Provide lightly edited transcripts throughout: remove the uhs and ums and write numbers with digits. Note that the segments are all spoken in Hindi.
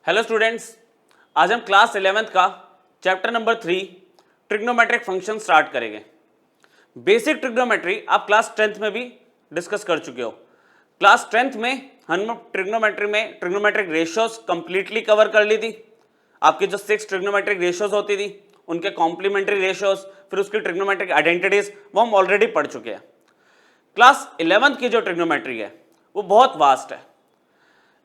हेलो स्टूडेंट्स, आज हम क्लास 11th का chapter number 3 trigonometric function start करेंगे। बेसिक ट्रिग्नोमेट्री आप क्लास 10th में भी डिस्कस कर चुके हो। क्लास 10th में हम ट्रिग्नोमेट्री में ट्रिग्नोमेट्रिक रेशियोज कंप्लीटली कवर कर ली थी। आपकी जो 6 ट्रिग्नोमेट्रिक रेशियोज होती थी, उनके कॉम्प्लीमेंट्री रेशियोज, फिर उसकी ट्रिग्नोमेट्रिक आइडेंटिटीज, वो हम ऑलरेडी पढ़ चुके हैं। क्लास 11th की जो ट्रिग्नोमेट्री है वो बहुत वास्ट है।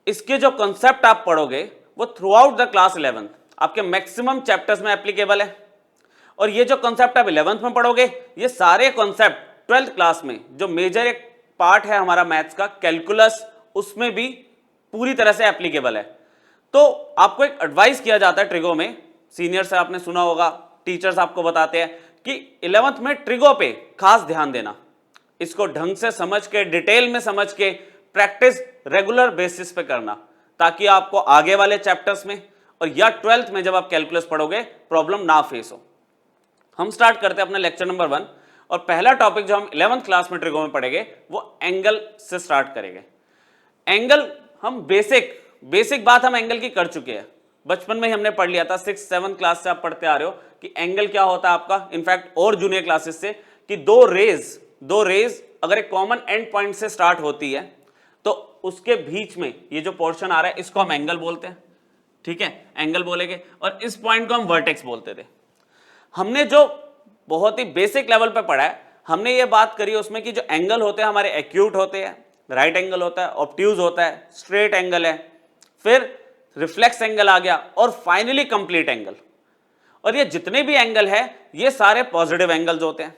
इसके जो कॉन्सेप्ट आप पढ़ोगे वो through out the class 11th आपके मैक्सिमम चैप्टर्स में एप्लीकेबल है। और ये जो कॉन्सेप्ट आप 11th में पढ़ोगे, ये सारे कॉन्सेप्ट 12th क्लास में जो मेजर एक पार्ट है हमारा मैथ्स का कैलकुलस, उसमें भी पूरी तरह से एप्लीकेबल है। तो आपको एक एडवाइस किया जाता है ट्रिगो में, सीनियर से आपने सुना होगा, टीचर्स आपको बताते हैं कि 11th में ट्रिगो पे खास ध्यान देना, इसको ढंग से समझ के, डिटेल में समझ के प्रैक्टिस रेगुलर बेसिस पे करना, ताकि आपको आगे वाले चैप्टर्स में और या 12th में जब आप कैलकुलस पढ़ोगे प्रॉब्लम ना फेस हो। हम स्टार्ट करते हैं अपना लेक्चर नंबर 1 और पहला टॉपिक जो हम 11th क्लास में ट्रिगो में पढ़ेंगे वो एंगल से स्टार्ट करेंगे। एंगल हम बेसिक बात हम एंगल की कर चुके हैं, बचपन में ही हमने पढ़ लिया था। 6th 7th क्लास से आप पढ़ते आ रहे हो कि एंगल क्या होता है आपका, इनफैक्ट और जूनियर क्लासेस से, कि दो रेज अगर एक कॉमन एंड पॉइंट से स्टार्ट होती है तो उसके बीच में ये जो पोर्शन आ रहा है इसको हम एंगल बोलते हैं। ठीक है, एंगल बोलेंगे, और इस पॉइंट को हम वर्टेक्स बोलते थे। हमने जो बहुत ही बेसिक लेवल पे पढ़ा है, हमने ये बात करी उसमें कि जो एंगल होते हैं हमारे एक्यूट होते हैं, राइट एंगल होता है, ऑब्ट्यूज होता है, स्ट्रेट एंगल है, फिर रिफ्लेक्स एंगल आ गया, और फाइनली कंप्लीट एंगल। और ये जितने भी एंगल है ये सारे पॉजिटिव एंगल्स होते हैं।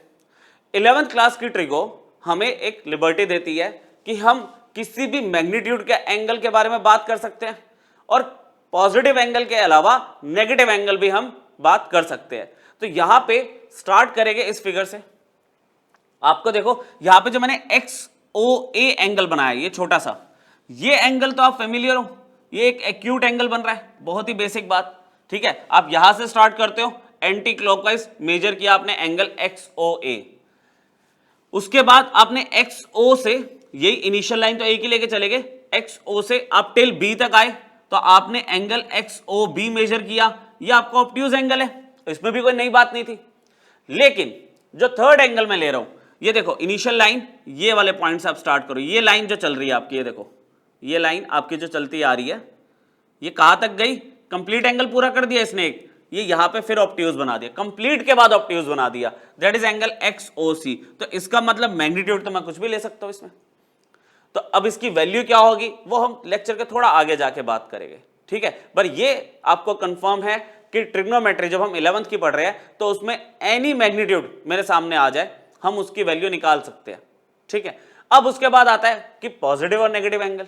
11th क्लास की ट्रिगो हमें एक लिबर्टी देती है कि हम किसी भी मैग्नीट्यूड के एंगल के बारे में बात कर सकते हैं, और पॉजिटिव एंगल के अलावा नेगेटिव एंगल भी हम बात कर सकते हैं। तो यहां पे स्टार्ट करेंगे इस फिगर से। आपको देखो यहां पे जो मैंने XOA एंगल बनाया, ये छोटा सा, ये एंगल तो आप फेमिलियर हो, ये एक एक्यूट एंगल बन रहा है, बहुत ही बेसिक बात। ठीक है, आप यहां से स्टार्ट करते हो, एंटी क्लॉकवाइज मेजर किया आपने एंगल XOA। उसके बाद आपने XO से, यही इनिशियल लाइन तो एक ही लेके चले गए, XO से आप टिल B तक आए तो आपने एंगल XOB मेजर किया। ये आपका ऑब्ट्यूज एंगल है, इसमें भी कोई नई बात नहीं थी। लेकिन जो थर्ड एंगल मैं ले रहा हूं, ये देखो इनिशियल लाइन, ये वाले पॉइंट से आप स्टार्ट करो। ये लाइन जो चल रही है आपकी, ये देखो, ये लाइन आपकी जो चलती आ रही है, ये कहां तक गई, कंप्लीट एंगल पूरा कर दिया इसने एक, ये यहां पे फिर ऑब्ट्यूज बना दिया, कंप्लीट के बाद ऑब्ट्यूज बना दिया, दैट इज एंगल XOC। तो इसका मतलब मैग्नीट्यूड तो मैं कुछ भी ले सकता हूं इसमें। तो अब इसकी वैल्यू क्या होगी वो हम लेक्चर के थोड़ा आगे जाके बात करेंगे। ठीक है, पर ये आपको कंफर्म है कि ट्रिग्नोमेट्री जब हम 11th की पढ़ रहे हैं तो उसमें एनी मैग्नीट्यूड मेरे सामने आ जाए हम उसकी वैल्यू निकाल सकते हैं। ठीक है, अब उसके बाद आता है कि पॉजिटिव और नेगेटिव एंगल।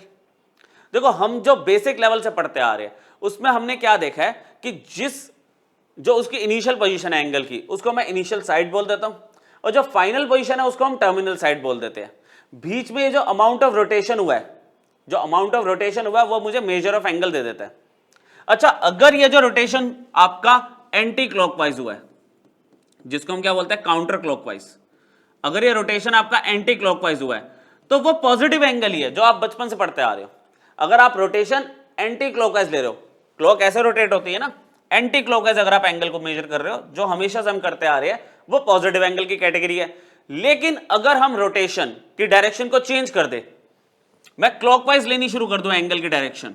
देखो हम जो बेसिक लेवल से पढ़ते आ रहे हैं उसमें हमने क्या देखा है कि जो उसकी इनिशियल पोजीशन है एंगल की, उसको मैं इनिशियल साइड बोल देता हूं, और जो फाइनल पोजीशन है उसको हम टर्मिनल साइड बोल देते हैं। बीच में जो अमाउंट ऑफ रोटेशन हुआ है, वो मुझे मेजर ऑफ एंगल दे देता है। अच्छा, अगर ये जो रोटेशन आपका एंटी क्लॉकवाइज हुआ है, जिसको हम क्या बोलते हैं, काउंटर क्लॉकवाइज, अगर ये रोटेशन आपका एंटी क्लॉकवाइज हुआ है तो वो पॉजिटिव एंगल ही है जो आप बचपन से पढ़ते आ रहे हो। अगर आप रोटेशन एंटी क्लॉकवाइज ले रहे हो, क्लॉक ऐसे रोटेट होती है ना, एंटी क्लॉकवाइज अगर आप एंगल को मेजर कर रहे हो, जो हमेशा से हम करते आ रहे हैं, वो पॉजिटिव एंगल की कैटेगरी है। लेकिन अगर हम रोटेशन की डायरेक्शन को चेंज कर दे, मैं क्लॉकवाइज लेनी शुरू कर दूं एंगल की डायरेक्शन,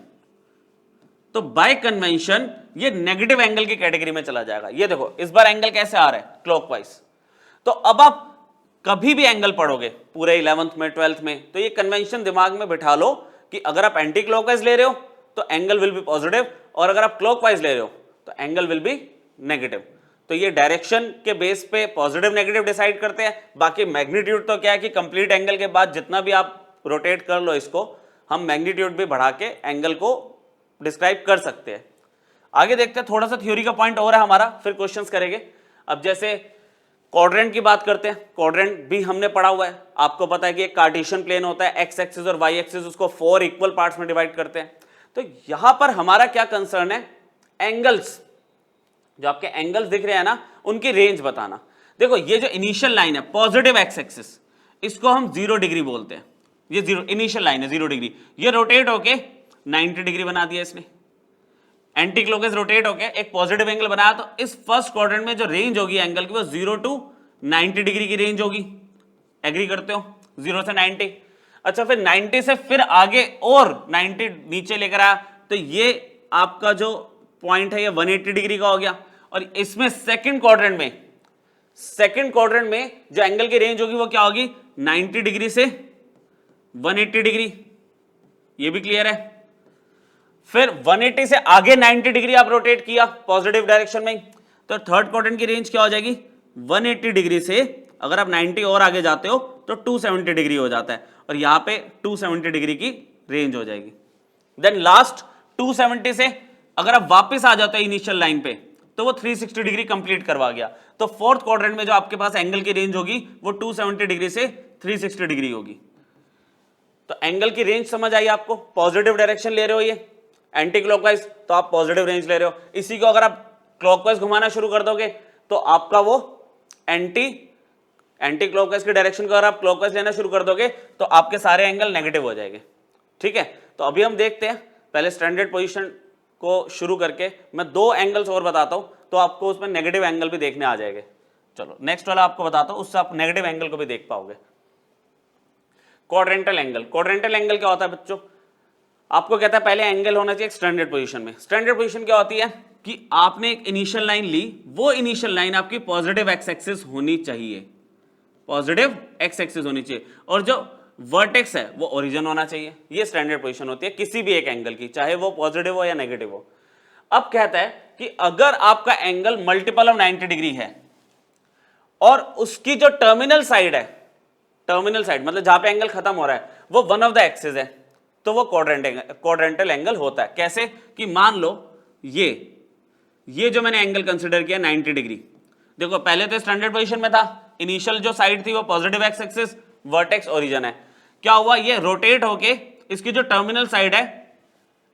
तो बाय कन्वेंशन ये नेगेटिव एंगल की कैटेगरी में चला जाएगा। ये देखो इस बार एंगल कैसे आ रहा है, क्लॉकवाइज। तो अब आप कभी भी एंगल पढ़ोगे पूरे 11th में 12th में, तो ये कन्वेंशन दिमाग में बिठा लो कि अगर आप एंटी क्लॉकवाइज ले रहे हो तो एंगल विल बी पॉजिटिव, और अगर आप क्लॉकवाइज ले रहे हो तो एंगल विल बी नेगेटिव। तो ये डायरेक्शन के बेस पे पॉजिटिव नेगेटिव डिसाइड करते हैं। बाकी मैग्नीट्यूड तो क्या है कि कंप्लीट एंगल के बाद जितना भी आप रोटेट कर लो इसको, हम मैग्नीट्यूड भी बढ़ा के एंगल को डिस्क्राइब कर सकते हैं। आगे देखते हैं, थोड़ा सा थ्योरी का पॉइंट और है हमारा, फिर क्वेश्चंस करेंगे। अब जैसे क्वाड्रेंट की बात करते हैं, क्वाड्रेंट भी हमने पढ़ा हुआ है, आपको पता है कि एक कार्टेशियन प्लेन होता है, एक्स एक्सिस और वाई एक्सिस, उसको 4 इक्वल पार्ट्स में डिवाइड करते हैं। तो यहां पर हमारा क्या कंसर्न है, एंगल्स, जो आपके एंगल्स दिख रहे हैं ना, उनकी रेंज बताना। देखो ये जो इनिशियल लाइन है पॉजिटिव एक्स एक्सिस, इसको हम 0 डिग्री बोलते हैं, ये 0 इनिशियल लाइन है 0 डिग्री, ये रोटेट होके 90 डिग्री बना दिया इसने। एंटी क्लॉकवाइज रोटेट होके एक पॉजिटिव एंगल बनाया, तो इस फर्स्ट क्वाड्रेंट में जो रेंज होगी एंगल की वो 0 to 90 डिग्री की रेंज होगी। एग्री करते हो? 0 से 90। अच्छा, फिर 90 से फिर आगे और 90 नीचे लेकर आया, तो ये आपका जो पॉइंट है ये 180 डिग्री का हो गया। और इसमें सेकंड क्वाड्रेंट में जो एंगल की रेंज होगी वो क्या होगी? 90 डिग्री से 180 डिग्री। ये भी क्लियर है? फिर 180 से आगे 90 डिग्री आप रोटेट किया पॉजिटिव डायरेक्शन में, तो थर्ड क्वाड्रेंट की रेंज क्या हो जाएगी? 180 डिग्री से अगर आप 90 और आगे जाते हो तो 270 डिग्री हो जाता है, और यहां पे 270 डिग्री की रेंज हो जाएगी। देन लास्ट 270 से अगर आप वापस आ जाते हो इनिशियल लाइन पे, तो वो 360 डिग्री कंप्लीट करवा गया। तो फोर्थ क्वाड्रेंट में जो आपके पास एंगल की रेंज होगी वो 270 डिग्री से 360 डिग्री होगी। तो एंगल की रेंज समझ आई आपको? पॉजिटिव डायरेक्शन ले रहे हो, ये एंटी क्लॉकवाइज, तो आप पॉजिटिव रेंज ले रहे हो। इसी को अगर आप क्लॉकवाइज घुमाना शुरू कर दोगे तो आपका वो एंटी क्लॉकवाइज की डायरेक्शन को अगर आप क्लॉकवाइज लेना शुरू कर दोगे तो आपके सारे एंगल नेगेटिव हो जाएंगे। ठीक है, तो अभी हम देखते हैं, पहले स्टैंडर्ड पोजीशन को शुरू करके मैं 2 एंगल्स और बताता हूं, तो आपको उसमें नेगेटिव एंगल भी देखने आ जाएंगे। चलो नेक्स्ट वाला आपको बताता हूं, उससे आप नेगेटिव एंगल को भी देख पाओगे। Quadrantal angle. क्वाड्रेंटल एंगल क्या होता है बच्चों? आपको कहता है पहले एंगल होना चाहिए स्टैंडर्ड पोजीशन में। स्टैंडर्ड पोजीशन क्या होती है कि आपने एक इनिशियल लाइन ली, वो इनिशियल लाइन आपकी पॉजिटिव एक्स एक्सिस होनी चाहिए, पॉजिटिव एक्स एक्सिस होनी चाहिए, और जो वर्टेक्स है वो ओरिजिन होना चाहिए। ये स्टैंडर्ड पोजीशन होती है किसी भी एक एंगल की, चाहे वो पॉजिटिव हो या नेगेटिव हो। अब कहता है कि अगर आपका एंगल मल्टीपल ऑफ 90 डिग्री है और उसकी जो टर्मिनल साइड है, टर्मिनल साइड मतलब जहां पे एंगल खत्म हो रहा है, वो वन ऑफ द एक्सिस है, तो वो क्वाड्रेंटल एंगल होता है। कैसे? कि मान लो ये जो मैंने एंगल कंसीडर किया 90 डिग्री, देखो पहले तो स्टैंडर्ड पोजीशन में था, इनिशियल जो साइड थी वो positive x axis, vertex origin है। क्या हुआ? ये रोटेट होके इसकी जो टर्मिनल साइड है,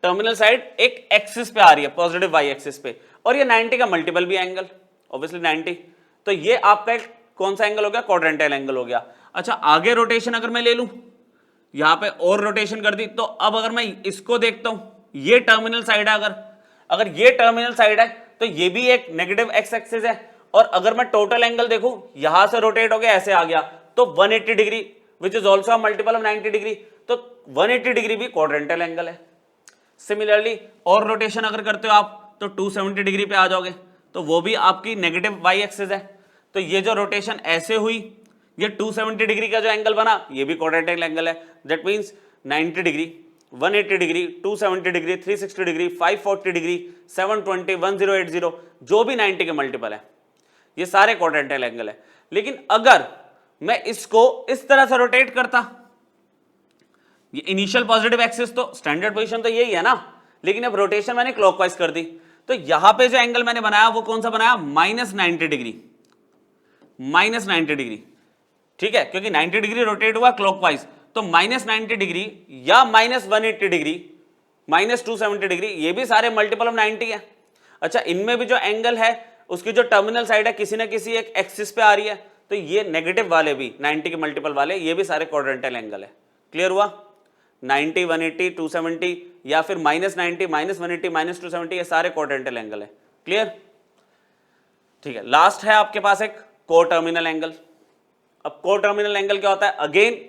टर्मिनल साइड एक एक्सिस पे आ रही है, पॉजिटिव वाई एक्सिस पे, और ये 90 का मल्टीपल भी एंगल, ऑब्वियसली 90, तो ये आपका एक कौन सा एंगल हो गया? क्वाड्रेंटल एंगल हो गया। अच्छा, आगे रोटेशन अगर मैं ले लूं, यहां पे और रोटेशन कर दी, तो अब अगर मैं इसको देखता हूं, ये टर्मिनल साइड है, अगर ये टर्मिनल साइड है तो ये भी एक नेगेटिव एक्स एक्सिस है, और अगर मैं टोटल एंगल देखूं, यहां से रोटेट हो गया ऐसे आ गया, तो 180 degree which is also multiple of 90 degree, तो 180 डिग्री भी क्वाड्रेंटल एंगल है। सिमिलरली और रोटेशन अगर करते हो आप तो 270 डिग्री पे आ जाओगे, तो वो भी आपकी नेगेटिव वाई एक्सिस है। तो ये जो रोटेशन ऐसे हुई, ये 270 डिग्री का जो एंगल बना, ये भी क्वाड्रेंटल एंगल है। That means 90 degree, 180 degree, 270 degree, 360 degree, 540 degree, 720, 1080, जो भी 90 के मल्टीपल है, ये सारे क्वाड्रेंटल एंगल है। लेकिन अगर मैं इसको इस तरह से रोटेट करता, ये इनिशियल पॉजिटिव एक्सिस तो स्टैंडर्ड पोजीशन तो यही है ना, लेकिन अब रोटेशन मैंने क्लॉकवाइज कर दी, तो यहां पे जो एंगल मैंने बनाया वो कौन सा बनाया? -90 डिग्री, -90 डिग्री। ठीक है, क्योंकि 90 डिग्री रोटेट हुआ क्लॉकवाइज, तो -90 डिग्री या -180 डिग्री, -270 डिग्री, ये भी सारे मल्टीपल ऑफ 90 है। अच्छा, इनमें भी जो एंगल है उसकी जो टर्मिनल साइड है किसी ना किसी एक एक्सिस पे आ रही है, तो ये नेगेटिव वाले भी 90 के मल्टीपल वाले, ये भी सारे क्वाड्रेंटल एंगल है। क्लियर हुआ? 90, 180, 270 या फिर -90, -180, -270, ये सारे क्वाड्रेंटल एंगल है। क्लियर? ठीक है, लास्ट है आपके पास एक को टर्मिनल एंगल। अब को टर्मिनल एंगल क्या होता है? अगेन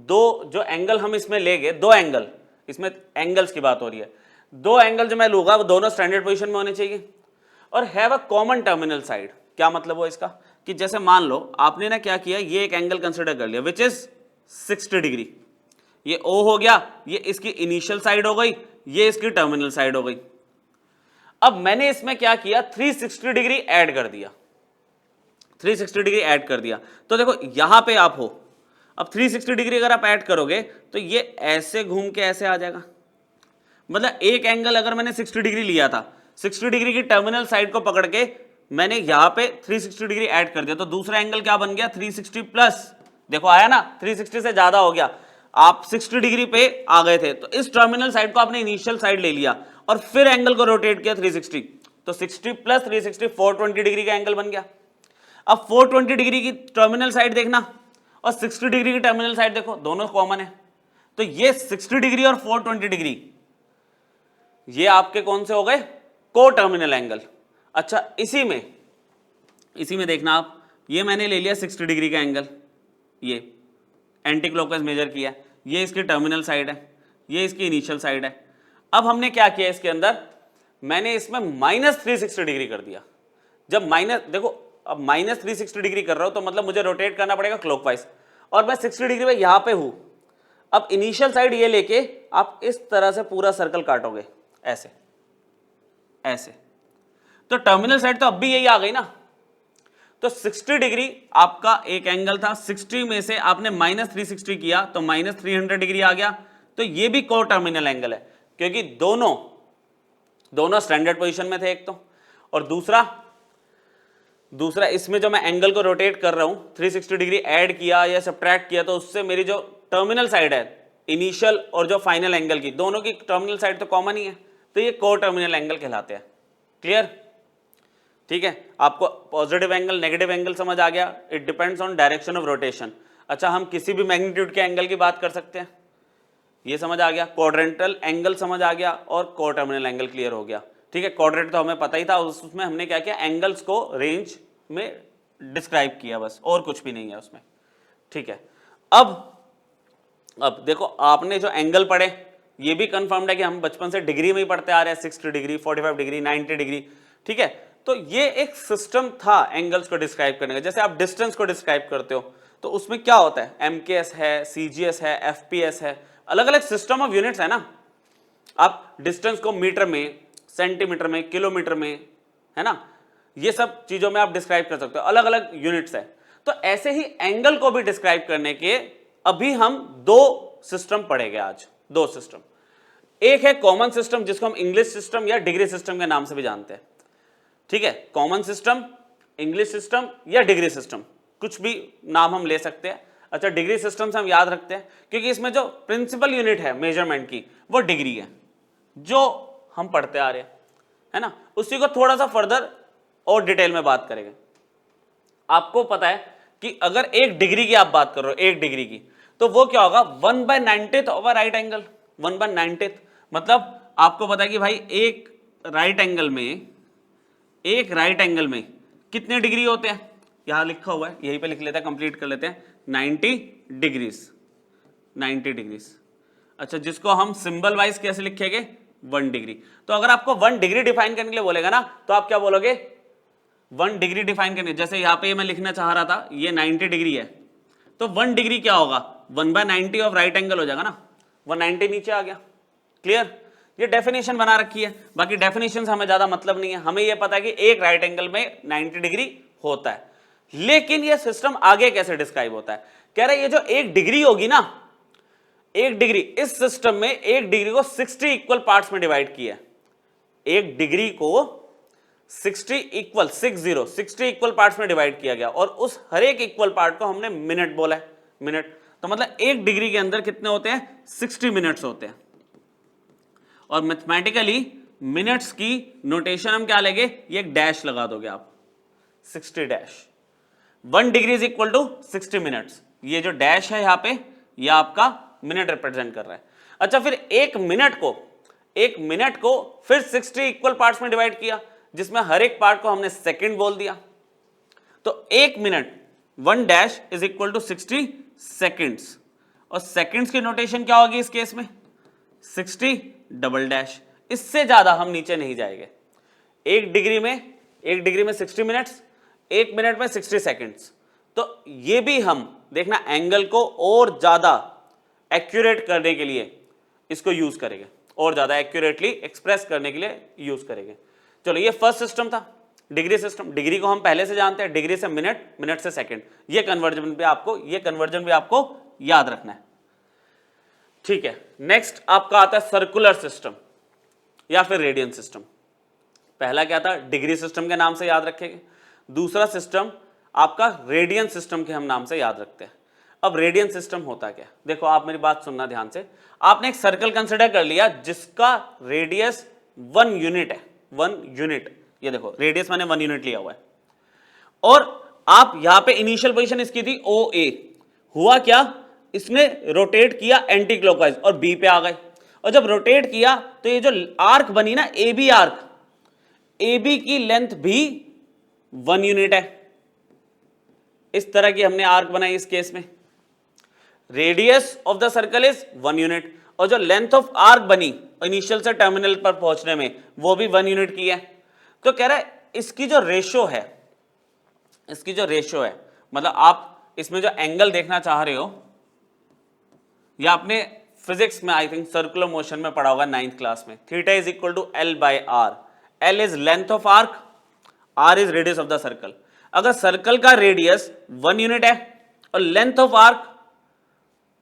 दो जो एंगल हम इसमें लेंगे, 2 एंगल, इसमें एंगल्स की बात हो रही है, 2 एंगल जो मैं लूंगा वो दोनों स्टैंडर्ड पोजीशन में होने चाहिए और have a common terminal side. क्या मतलब हो इसका? कि जैसे मान लो आपने ना क्या किया, ये एक एंगल कंसिडर कर लिया विच इज 60 डिग्री, ये O हो गया, ये इसकी इनिशियल साइड हो गई, ये इसकी टर्मिनल साइड हो गई। अब मैंने इसमें क्या किया? 360 डिग्री ऐड कर दिया, 360 डिग्री ऐड कर दिया। तो देखो यहां पे आप हो, अब 360 डिग्री अगर आप ऐड करोगे तो ये ऐसे घूम के ऐसे आ जाएगा। मतलब एक एंगल अगर मैंने 60 डिग्री लिया था, 60 डिग्री की टर्मिनल साइड को पकड़ के मैंने यहां पे 360 डिग्री ऐड कर दिया, तो दूसरा एंगल क्या बन गया? 360 प्लस, देखो आया ना, 360 से ज्यादा हो गया, आप 60 डिग्री पे आ गए थे, तो इस टर्मिनल साइड को आपने इनिशियल साइड ले लिया और फिर एंगल को रोटेट किया 360, तो 60 प्लस 360 420 डिग्री का एंगल बन गया। अब 420 डिग्री की टर्मिनल साइड देखना और 60 डिग्री की टर्मिनल साइड देखो, दोनों कॉमन है, तो ये 60 डिग्री और 420 डिग्री ये आपके कौन से हो गए? को टर्मिनल एंगल। अच्छा इसी में देखना आप, ये मैंने ले लिया 60 डिग्री का एंगल, ये एंटी क्लॉकवाइज मेजर किया, ये इसकी टर्मिनल साइड है, ये इसकी इनिशियल साइड है। अब हमने क्या किया इसके अंदर, मैंने इसमें -360 डिग्री कर दिया। जब देखो अब -360 डिग्री कर रहा हूं तो मतलब मुझे रोटेट करना पड़ेगा क्लॉकवाइज, और मैं 60 डिग्री में यहां पे हूं। अब इनिशियल साइड ये लेके आप इस तरह से पूरा सर्कल काटोगे, ऐसे ऐसे, तो टर्मिनल साइड तो अब भी यही आ गई ना। तो 60 डिग्री आपका एक एंगल था, 60 में से आपने -360 किया तो -300 डिग्री आ गया। तो ये भी को टर्मिनल एंगल है, क्योंकि दोनों स्टैंडर्ड पोजीशन में थे एक तो, और दूसरा इसमें जो मैं एंगल को रोटेट कर रहा हूं 360 डिग्री ऐड किया या सब्ट्रैक्ट किया, तो उससे मेरी जो टर्मिनल साइड है इनिशियल और जो फाइनल एंगल की, दोनों की टर्मिनल साइड तो कॉमन ही है, तो ये को टर्मिनल एंगल कहलाते हैं। क्लियर? ठीक है, आपको पॉजिटिव एंगल नेगेटिव एंगल समझ आ गया, it depends on direction of rotation. अच्छा हम किसी भी मैग्नीट्यूड के एंगल की बात कर सकते हैं, ये समझ आ गया, क्वाड्रेंटल एंगल समझ आ गया, और को टर्मिनल एंगल क्लियर हो गया। ठीक है, क्वाड्रेंट तो हमें पता ही था, उसमें हमने क्या किया, एंगल्स को रेंज में डिस्क्राइब किया बस, और कुछ भी नहीं है उसमें। ठीक है, अब देखो आपने जो एंगल पढ़े ये भी कंफर्म्ड है कि हम बचपन से डिग्री में ही पढ़ते आ रहे हैं, 60 डिग्री 45 डिग्री 90 डिग्री। ठीक है, तो ये एक सिस्टम था एंगल्स को डिस्क्राइब करने का। जैसे आप डिस्टेंस को डिस्क्राइब करते हो तो उसमें क्या होता है, एमकेएस है, सीजीएस है, एफपीएस है, अलग अलग सिस्टम ऑफ यूनिट्स है ना। आप डिस्टेंस को मीटर में, सेंटीमीटर में, किलोमीटर में, है ना, ये सब चीजों में आप डिस्क्राइब कर सकते हो, अलग अलग यूनिट्स है। तो ऐसे ही एंगल को भी डिस्क्राइब करने के अभी हम दो सिस्टम पढ़ेंगे आज, दो सिस्टम। एक है कॉमन सिस्टम जिसको हम इंग्लिश सिस्टम या डिग्री सिस्टम के नाम से भी जानते हैं। ठीक है, कॉमन सिस्टम, इंग्लिश सिस्टम या डिग्री सिस्टम, कुछ भी नाम हम ले सकते हैं। अच्छा डिग्री सिस्टम से हम याद रखते हैं क्योंकि इसमें जो प्रिंसिपल यूनिट है मेजरमेंट की वो डिग्री है, जो हम पढ़ते आ रहे हैं, है ना। उसी को थोड़ा सा फर्दर और डिटेल में बात करेंगे। आपको पता है कि अगर एक डिग्री की आप बात कर रहे हो, एक डिग्री की, तो वो क्या होगा, 1/90 ऑफ अ राइट एंगल। 1/90 मतलब आपको पता है कि भाई एक राइट एंगल में कितने डिग्री होते हैं, यहां लिखा हुआ है, यहीं पे लिख लेते हैं, कंप्लीट कर लेते हैं, 90 डिग्रीज। अच्छा जिसको हम सिंबल वाइज कैसे लिखेंगे, 1 डिग्री। तो अगर आपको 1 डिग्री डिफाइन करने के लिए बोलेगा ना, तो आप क्या बोलोगे, 1 डिग्री डिफाइन करने, जैसे यहां पे मैं लिखना चाह रहा था ये 90 डिग्री है, तो 1 डिग्री क्या होगा, 1/90 ऑफ राइट एंगल हो जाएगा ना, 190 नीचे आ गया। क्लियर? ये डेफिनेशन बना रखी है, बाकी डेफिनेशन से हमें ज्यादा मतलब नहीं है, हमें ये पता है कि एक राइट एंगल में 90 डिग्री होता है। लेकिन ये सिस्टम आगे कैसे डिस्क्राइब होता है, कह रहा है ये जो एक डिग्री होगी ना, एक डिग्री, इस सिस्टम में एक डिग्री को 60 इक्वल पार्ट्स में डिवाइड किया है। एक डिग्री को 60 इक्वल पार्ट्स में डिवाइड किया गया, और उस हर एक इक्वल पार्ट को हमने मिनट बोला है, मिनट। तो मतलब एक डिग्री के अंदर कितने होते हैं, 60 मिनट्स होते हैं। और मैथमेटिकली मिनट्स की नोटेशन हम क्या लेंगे, ये एक डैश लगा दोगे आप, 60 dash, 1 degree is equal to 60 minutes. ये जो डैश है यहां पे, ये आपका मिनट रिप्रेजेंट कर रहा है। अच्छा फिर एक मिनट को फिर 60 इक्वल पार्ट्स में डिवाइड किया, जिसमें हर एक पार्ट को हमने सेकंड बोल दिया। तो एक minute, 1 dash is equal to 60 seconds, और सेकेंड्स की नोटेशन क्या होगी इस केस में, 60 डबल डैश। इससे ज्यादा हम नीचे नहीं जाएंगे। एक डिग्री में 60 मिनट्स, एक मिनट में 60 सेकेंड्स। तो ये भी हम देखना एंगल को और ज्यादा एक्यूरेट करने के लिए इसको यूज करेंगे, और ज्यादा एक्यूरेटली एक्सप्रेस करने के लिए यूज करेंगे। चलो ये फर्स्ट सिस्टम था, डिग्री सिस्टम। डिग्री को हम पहले से जानते हैं, डिग्री से मिनट, मिनट से सेकंड। ये कन्वर्जन भी आपको याद रखना है। ठीक है, नेक्स्ट आपका आता है सर्कुलर सिस्टम या फिर रेडियन सिस्टम। पहला क्या था, डिग्री सिस्टम के नाम से याद रखेंगे। दूसरा सिस्टम आपका रेडियन सिस्टम के हम नाम से याद रखते हैं। अब रेडियन सिस्टम होता क्या, देखो आप मेरी बात सुनना ध्यान से। आपने एक सर्कल कंसिडर कर लिया जिसका रेडियस 1 यूनिट है, 1 यूनिट। ये देखो रेडियस मैंने 1 यूनिट लिया हुआ है, और आप यहां पे इनिशियल पोजीशन इसकी थी OA। हुआ क्या, इसने रोटेट किया एंटी क्लॉकवाइज और B पे आ गए, और जब रोटेट किया तो ये जो आर्क बनी ना, AB आर्क, ए बी की लेंथ भी 1 यूनिट है। इस तरह की हमने आर्क बनाई इस केस में, radius of the circle is 1 unit, और जो लेंथ ऑफ आर्क बनी इनिशियल से टर्मिनल पर पहुंचने में वो भी 1 यूनिट की है। तो कह रहा है इसकी जो रेशो है, इसकी जो रेशो है, मतलब आप इसमें जो एंगल देखना चाह रहे हो, या आपने फिजिक्स में आई थिंक सर्कुलर मोशन में पढ़ा होगा 9th क्लास में, theta is equal to L by R. L is length of arc, R is radius of the circle. अगर सर्कल का रेडियस 1 यूनिट है और लेंथ ऑफ आर्क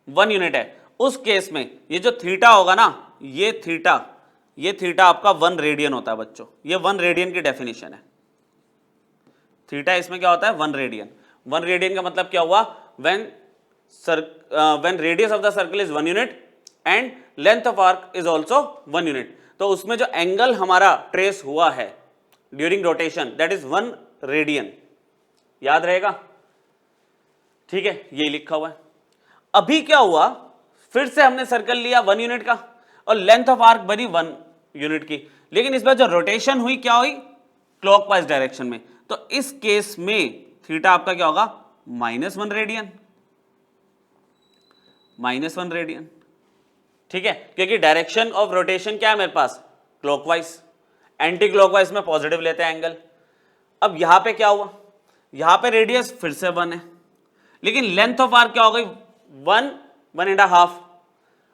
1 यूनिट है, उस केस में ये जो थीटा होगा ना, ये थीटा आपका 1 रेडियन होता है बच्चों। ये 1 रेडियन की डेफिनेशन है। थीटा इसमें क्या होता है? 1 रेडियन। 1 रेडियन का मतलब क्या हुआ? when radius of the circle is 1 unit and length of arc is also 1 unit, तो उसमें जो एंगल हमारा ट्रेस हुआ है during rotation that is 1 radian. याद रहेगा? ठीक है, ये लिखा हुआ है। अभी क्या हुआ, फिर से हमने सर्कल लिया 1 यूनिट का और लेंथ ऑफ आर्क बनी 1 यूनिट की, लेकिन इस बार जो रोटेशन हुई क्या हुई? क्लॉकवाइज डायरेक्शन में। तो इस केस में थीटा आपका क्या होगा? -1 रेडियन, -1 रेडियन। ठीक है, क्योंकि डायरेक्शन ऑफ रोटेशन क्या है मेरे पास? क्लॉकवाइज। एंटी क्लॉकवाइज में पॉजिटिव लेते हैं एंगल। अब यहां पे क्या हुआ? यहां पे रेडियस फिर से 1 है, लेकिन लेंथ ऑफ आर्क क्या हो गई? 1.5।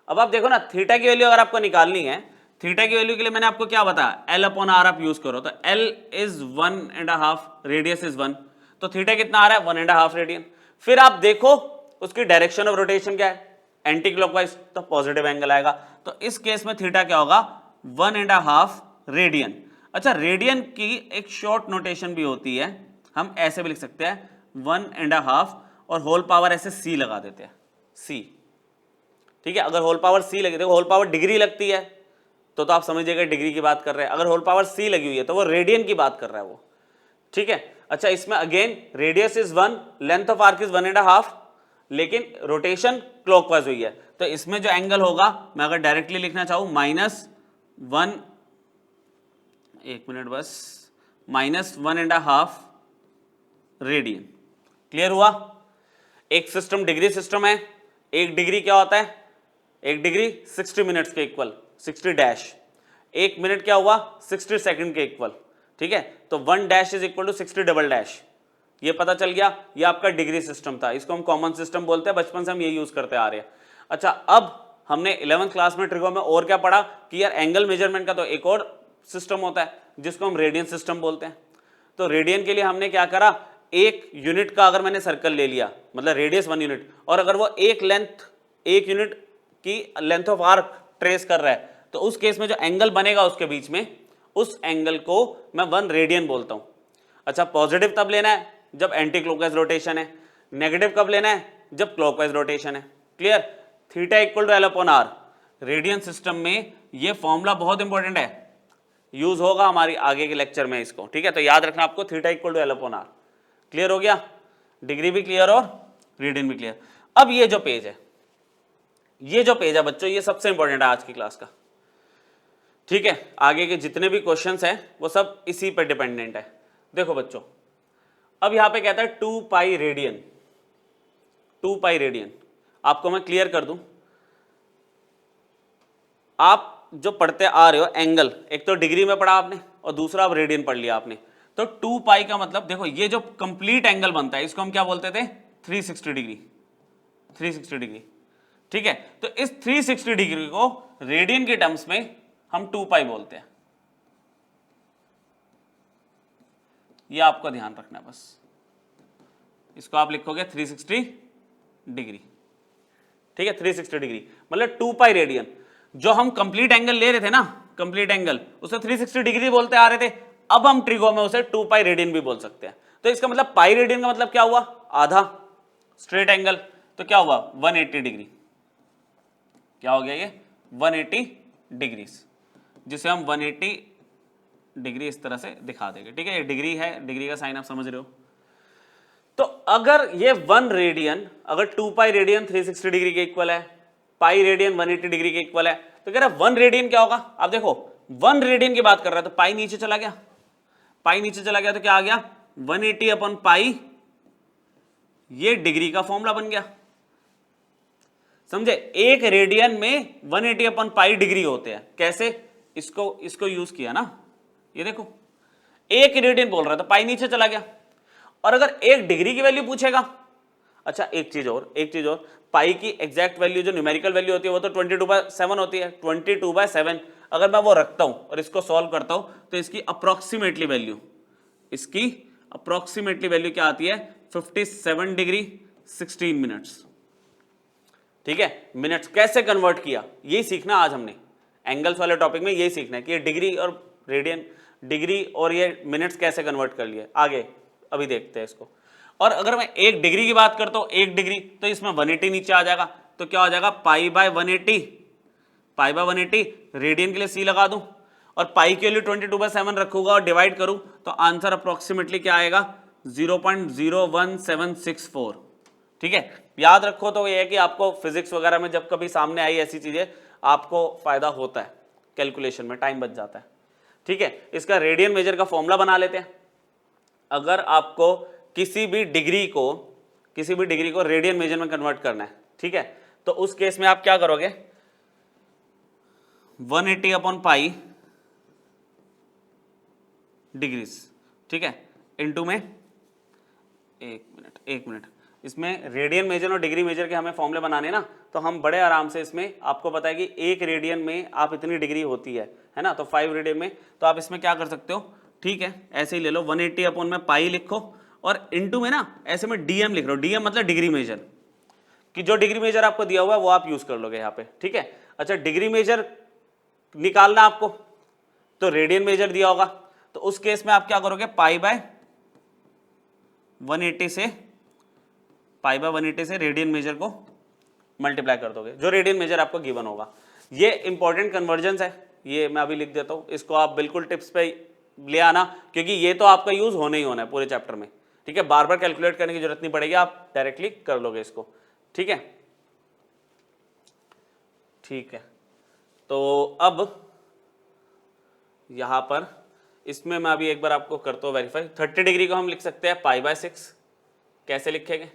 अब आप देखो ना, थीटा की वैल्यू अगर आपको निकालनी है, थीटा की वैल्यू के लिए मैंने आपको क्या बताया? L/R आप यूज करो, तो L इज 1.5, रेडियस इज 1, तो थीटा कितना आ रहा है? 1.5 रेडियन। फिर आप देखो उसकी डायरेक्शन ऑफ रोटेशन क्या है? एंटी क्लॉकवाइज, तो पॉजिटिव एंगल आएगा। तो इस केस में थीटा क्या होगा? 1.5 रेडियन। अच्छा, रेडियन की एक शॉर्ट नोटेशन भी होती है, हम ऐसे भी लिख सकते हैं 1.5 और होल पावर ऐसे c लगा देते हैं, c। ठीक है, अगर होल पावर c लगी, देखो होल पावर डिग्री लगती है तो आप समझिएगा डिग्री की बात कर रहे हैं। अगर होल पावर c लगी हुई है तो वो रेडियन की बात कर रहा है वो। ठीक है, अच्छा, इसमें again radius is 1, length of arc is 1.5, लेकिन रोटेशन क्लॉकवाइज हुई है, तो इसमें जो एंगल होगा, मैं अगर डायरेक्टली लिखना चाहूं -1, एक मिनट बस, -1.5 रेडियन। क्लियर हुआ? एक सिस्टम डिग्री सिस्टम है, एक डिग्री क्या होता है? एक डिग्री 60 मिनट्स के इक्वल, 60 डैश। एक मिनट क्या हुआ? 60 सेकंड के इक्वल। ठीक है, तो 1 dash is equal to 60 double dash. ये पता चल गया, ये आपका डिग्री सिस्टम था, इसको हम कॉमन सिस्टम बोलते हैं, बचपन से हम ये यूज करते आ रहे हैं। अच्छा, अब हमने 11th क्लास में ट्रिगो में और क्या पढ़ा कि यार एंगल मेजरमेंट का तो एक और सिस्टम होता है जिसको हम रेडियन सिस्टम बोलते हैं। तो रेडियन के लिए हमने क्या करा, एक यूनिट का अगर मैंने सर्कल ले लिया, मतलब रेडियस 1 यूनिट, और अगर वो एक यूनिट की लेंथ ऑफ आर्क ट्रेस कर रहा है, तो उस केस में जो एंगल बनेगा उसके बीच में, उस एंगल को मैं 1 रेडियन बोलता हूं। अच्छा, पॉजिटिव तब लेना है जब एंटी क्लॉकवाइज रोटेशन है, नेगेटिव कब लेना है? जब क्लॉकवाइज रोटेशन है। Clear? Theta equal to L/R। Radian system में ये फॉर्मूला बहुत इंपॉर्टेंट है, यूज होगा हमारी आगे के लेक्चर में इसको। ठीक है, तो याद रखना आपको, theta equal to L/R। Clear हो गया? डिग्री भी क्लियर और रेडियन भी क्लियर। अब ये जो पेज है, ये जो पेज है बच्चों, ये सबसे इंपॉर्टेंट है आज की क्लास का। ठीक है, आगे के जितने भी क्वेश्चंस हैं वो सब इसी पर डिपेंडेंट है। देखो बच्चों, अब यहां पे कहता है 2 पाई रेडियन। 2 पाई रेडियन आपको मैं क्लियर कर दूं, आप जो पढ़ते आ रहे हो एंगल, एक तो डिग्री में पढ़ा आपने और दूसरा अब रेडियन पढ़ लिया आपने। तो 2 पाई का मतलब देखो, ये जो कंप्लीट एंगल बनता है इसको हम क्या बोलते थे? 360 डिग्री। 360 डिग्री। ठीक है, तो इस 360 डिग्री को रेडियन के टर्म्स में हम 2 पाई बोलते हैं। ये आपको ध्यान रखना है बस, इसको आप लिखोगे 360 डिग्री। ठीक है, 360 डिग्री मतलब 2 पाई रेडियन। जो हम कंप्लीट एंगल ले रहे थे ना, कंप्लीट एंगल, उसे 360 डिग्री बोलते आ रहे थे, अब हम ट्रिगो में उसे 2 पाई रेडियन भी बोल सकते हैं। तो इसका मतलब पाई रेडियन का मतलब क्या हुआ? आधा। स्ट्रेट एंगल तो क्या हुआ? 180 डिग्री। क्या हो गया ये? 180 डिग्री, जिसे हम 180 डिग्री इस तरह से दिखा देंगे। ठीक है, ये डिग्री है, डिग्री का साइन आप समझ रहे हो। तो अगर ये 1 रेडियन, अगर 2 पाई रेडियन 360 डिग्री के इक्वल है, पाई रेडियन 180 डिग्री के इक्वल है, तो कह रहा है 1 रेडियन क्या होगा? आप देखो 1 रेडियन की बात कर रहा है तो पाई नीचे चला गया, पाई नीचे चला गया तो क्या आ गया 180 अपॉन पाई, ये डिग्री का फॉर्मूला बन गया। समझे, एक रेडियन में 180 अपॉन पाई डिग्री होते हैं। कैसे, इसको यूज किया ना, ये देखो एक रेडियन बोल रहा था, पाई नीचे चला गया। और अगर एक डिग्री की वैल्यू पूछेगा, अच्छा एक चीज और, पाई की एग्जैक्ट वैल्यू जो न्यूमेरिकल वैल्यू होती है वो तो 22/7 होती है। 22/7 अगर मैं वो रखता हूं और इसको सॉल्व करता हूं तो इसकी अप्रोक्सीमेटली वैल्यू क्या आती है 57 डिग्री 16 मिनट्स। ठीक है, मिनट्स कैसे कन्वर्ट किया यही सीखना आज हमने, एंगल्स वाले टॉपिक में यही सीखना है कि ये डिग्री और रेडियन, डिग्री और ये मिनट्स कैसे कन्वर्ट कर लिए, आगे अभी देखते हैं इसको। और अगर मैं एक डिग्री की बात करता हूं, एक डिग्री तो इसमें 180 नीचे आ जाएगा, तो क्या हो जाएगा पाई बाय 180, रेडियन के लिए सी लगा दूं और पाई के लिए 22/7 रखूंगा और डिवाइड करूं तो आंसर अप्रोक्सीमेटली क्या आएगा 0.01764। ठीक है, याद रखो तो ये है कि आपको फिजिक्स वगैरह में जब कभी सामने आई ऐसी चीजें आपको फायदा होता है, कैलकुलेशन में टाइम बच जाता है। ठीक है, इसका रेडियन मेजर का फॉर्मूला बना लेते हैं। अगर आपको किसी भी डिग्री को रेडियन मेजर में कन्वर्ट करना है, ठीक है, तो उस केस में आप क्या करोगे 180 अपॉन पाई डिग्रीज, ठीक है, इनटू में एक मिनट इसमें रेडियन मेजर और डिग्री मेजर के हमें फॉर्मूले बनाने ना, तो हम बड़े आराम से इसमें आपको पता है कि एक रेडियन में आप इतनी डिग्री होती है ना, तो 5 रेडियन में, तो आप इसमें क्या कर सकते हो, ठीक है, ऐसे ही ले लो 180 अपॉन में पाई लिखो और इनटू में ना ऐसे में डीएम लिख लो, डीएम मतलब डिग्री मेजर, कि जो डिग्री मेजर आपको दिया हुआ है वो आप यूज कर लोगे यहाँ पे। ठीक है, अच्छा डिग्री मेजर निकालना आपको, तो रेडियन मेजर दिया होगा, तो उस केस में आप क्या करोगे पाई बाय 180 से रेडियन मेजर को मल्टीप्लाई कर दोगे, जो रेडियन मेजर आपको गिवन होगा। ये इंपॉर्टेंट कन्वर्जन है, ये मैं अभी लिख देता हूं, इसको आप बिल्कुल टिप्स पे ले आना, क्योंकि ये तो आपका यूज होना ही होना है पूरे चैप्टर में। ठीक है, बार बार कैलकुलेट करने की जरूरत नहीं पड़ेगी, आप डायरेक्टली कर लोगे इसको। ठीक है, तो अब यहां पर इसमें मैं अभी एक बार आपको करता हूं वेरीफाई। 30 डिग्री को हम लिख सकते हैं पाई बाय 6, कैसे लिखेंगे,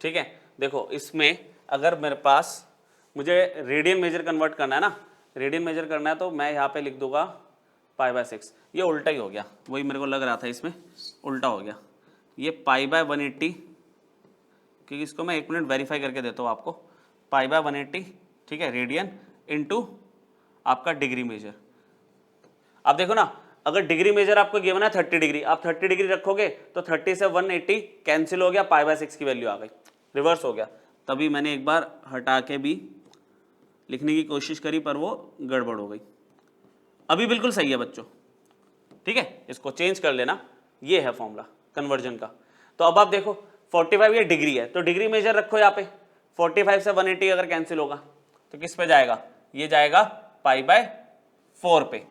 ठीक है, देखो इसमें अगर मेरे पास मुझे रेडियन मेजर कन्वर्ट करना है ना, रेडियन मेजर करना है तो मैं यहाँ पे लिख दूंगा पाई बाय 6, ये उल्टा ही हो गया, वही मेरे को लग रहा था इसमें उल्टा हो गया, ये पाई बाय 180, क्योंकि इसको मैं 1 मिनट वेरीफाई करके देता हूँ आपको, पाई बाय 180, ठीक है, रेडियन इनटू आपका डिग्री मेजर। आप देखो ना, अगर डिग्री मेजर आपको गिवन है 30 डिग्री, आप 30 डिग्री रखोगे तो 30 से 180 कैंसिल हो गया, पाई बाय 6 की वैल्यू आ गई, रिवर्स हो गया। तभी मैंने एक बार हटा के भी लिखने की कोशिश करी पर वो गड़बड़ हो गई। अभी बिल्कुल सही है बच्चों, ठीक है, इसको चेंज कर लेना, ये है फॉर्मूला कन्वर्जन का। तो अब आप देखो 45 ये डिग्री है, तो डिग्री मेजर रखो यहाँ पे, 45 से 180 अगर कैंसिल होगा तो किस पे जाएगा, ये जाएगा पाई बाय 4 पे।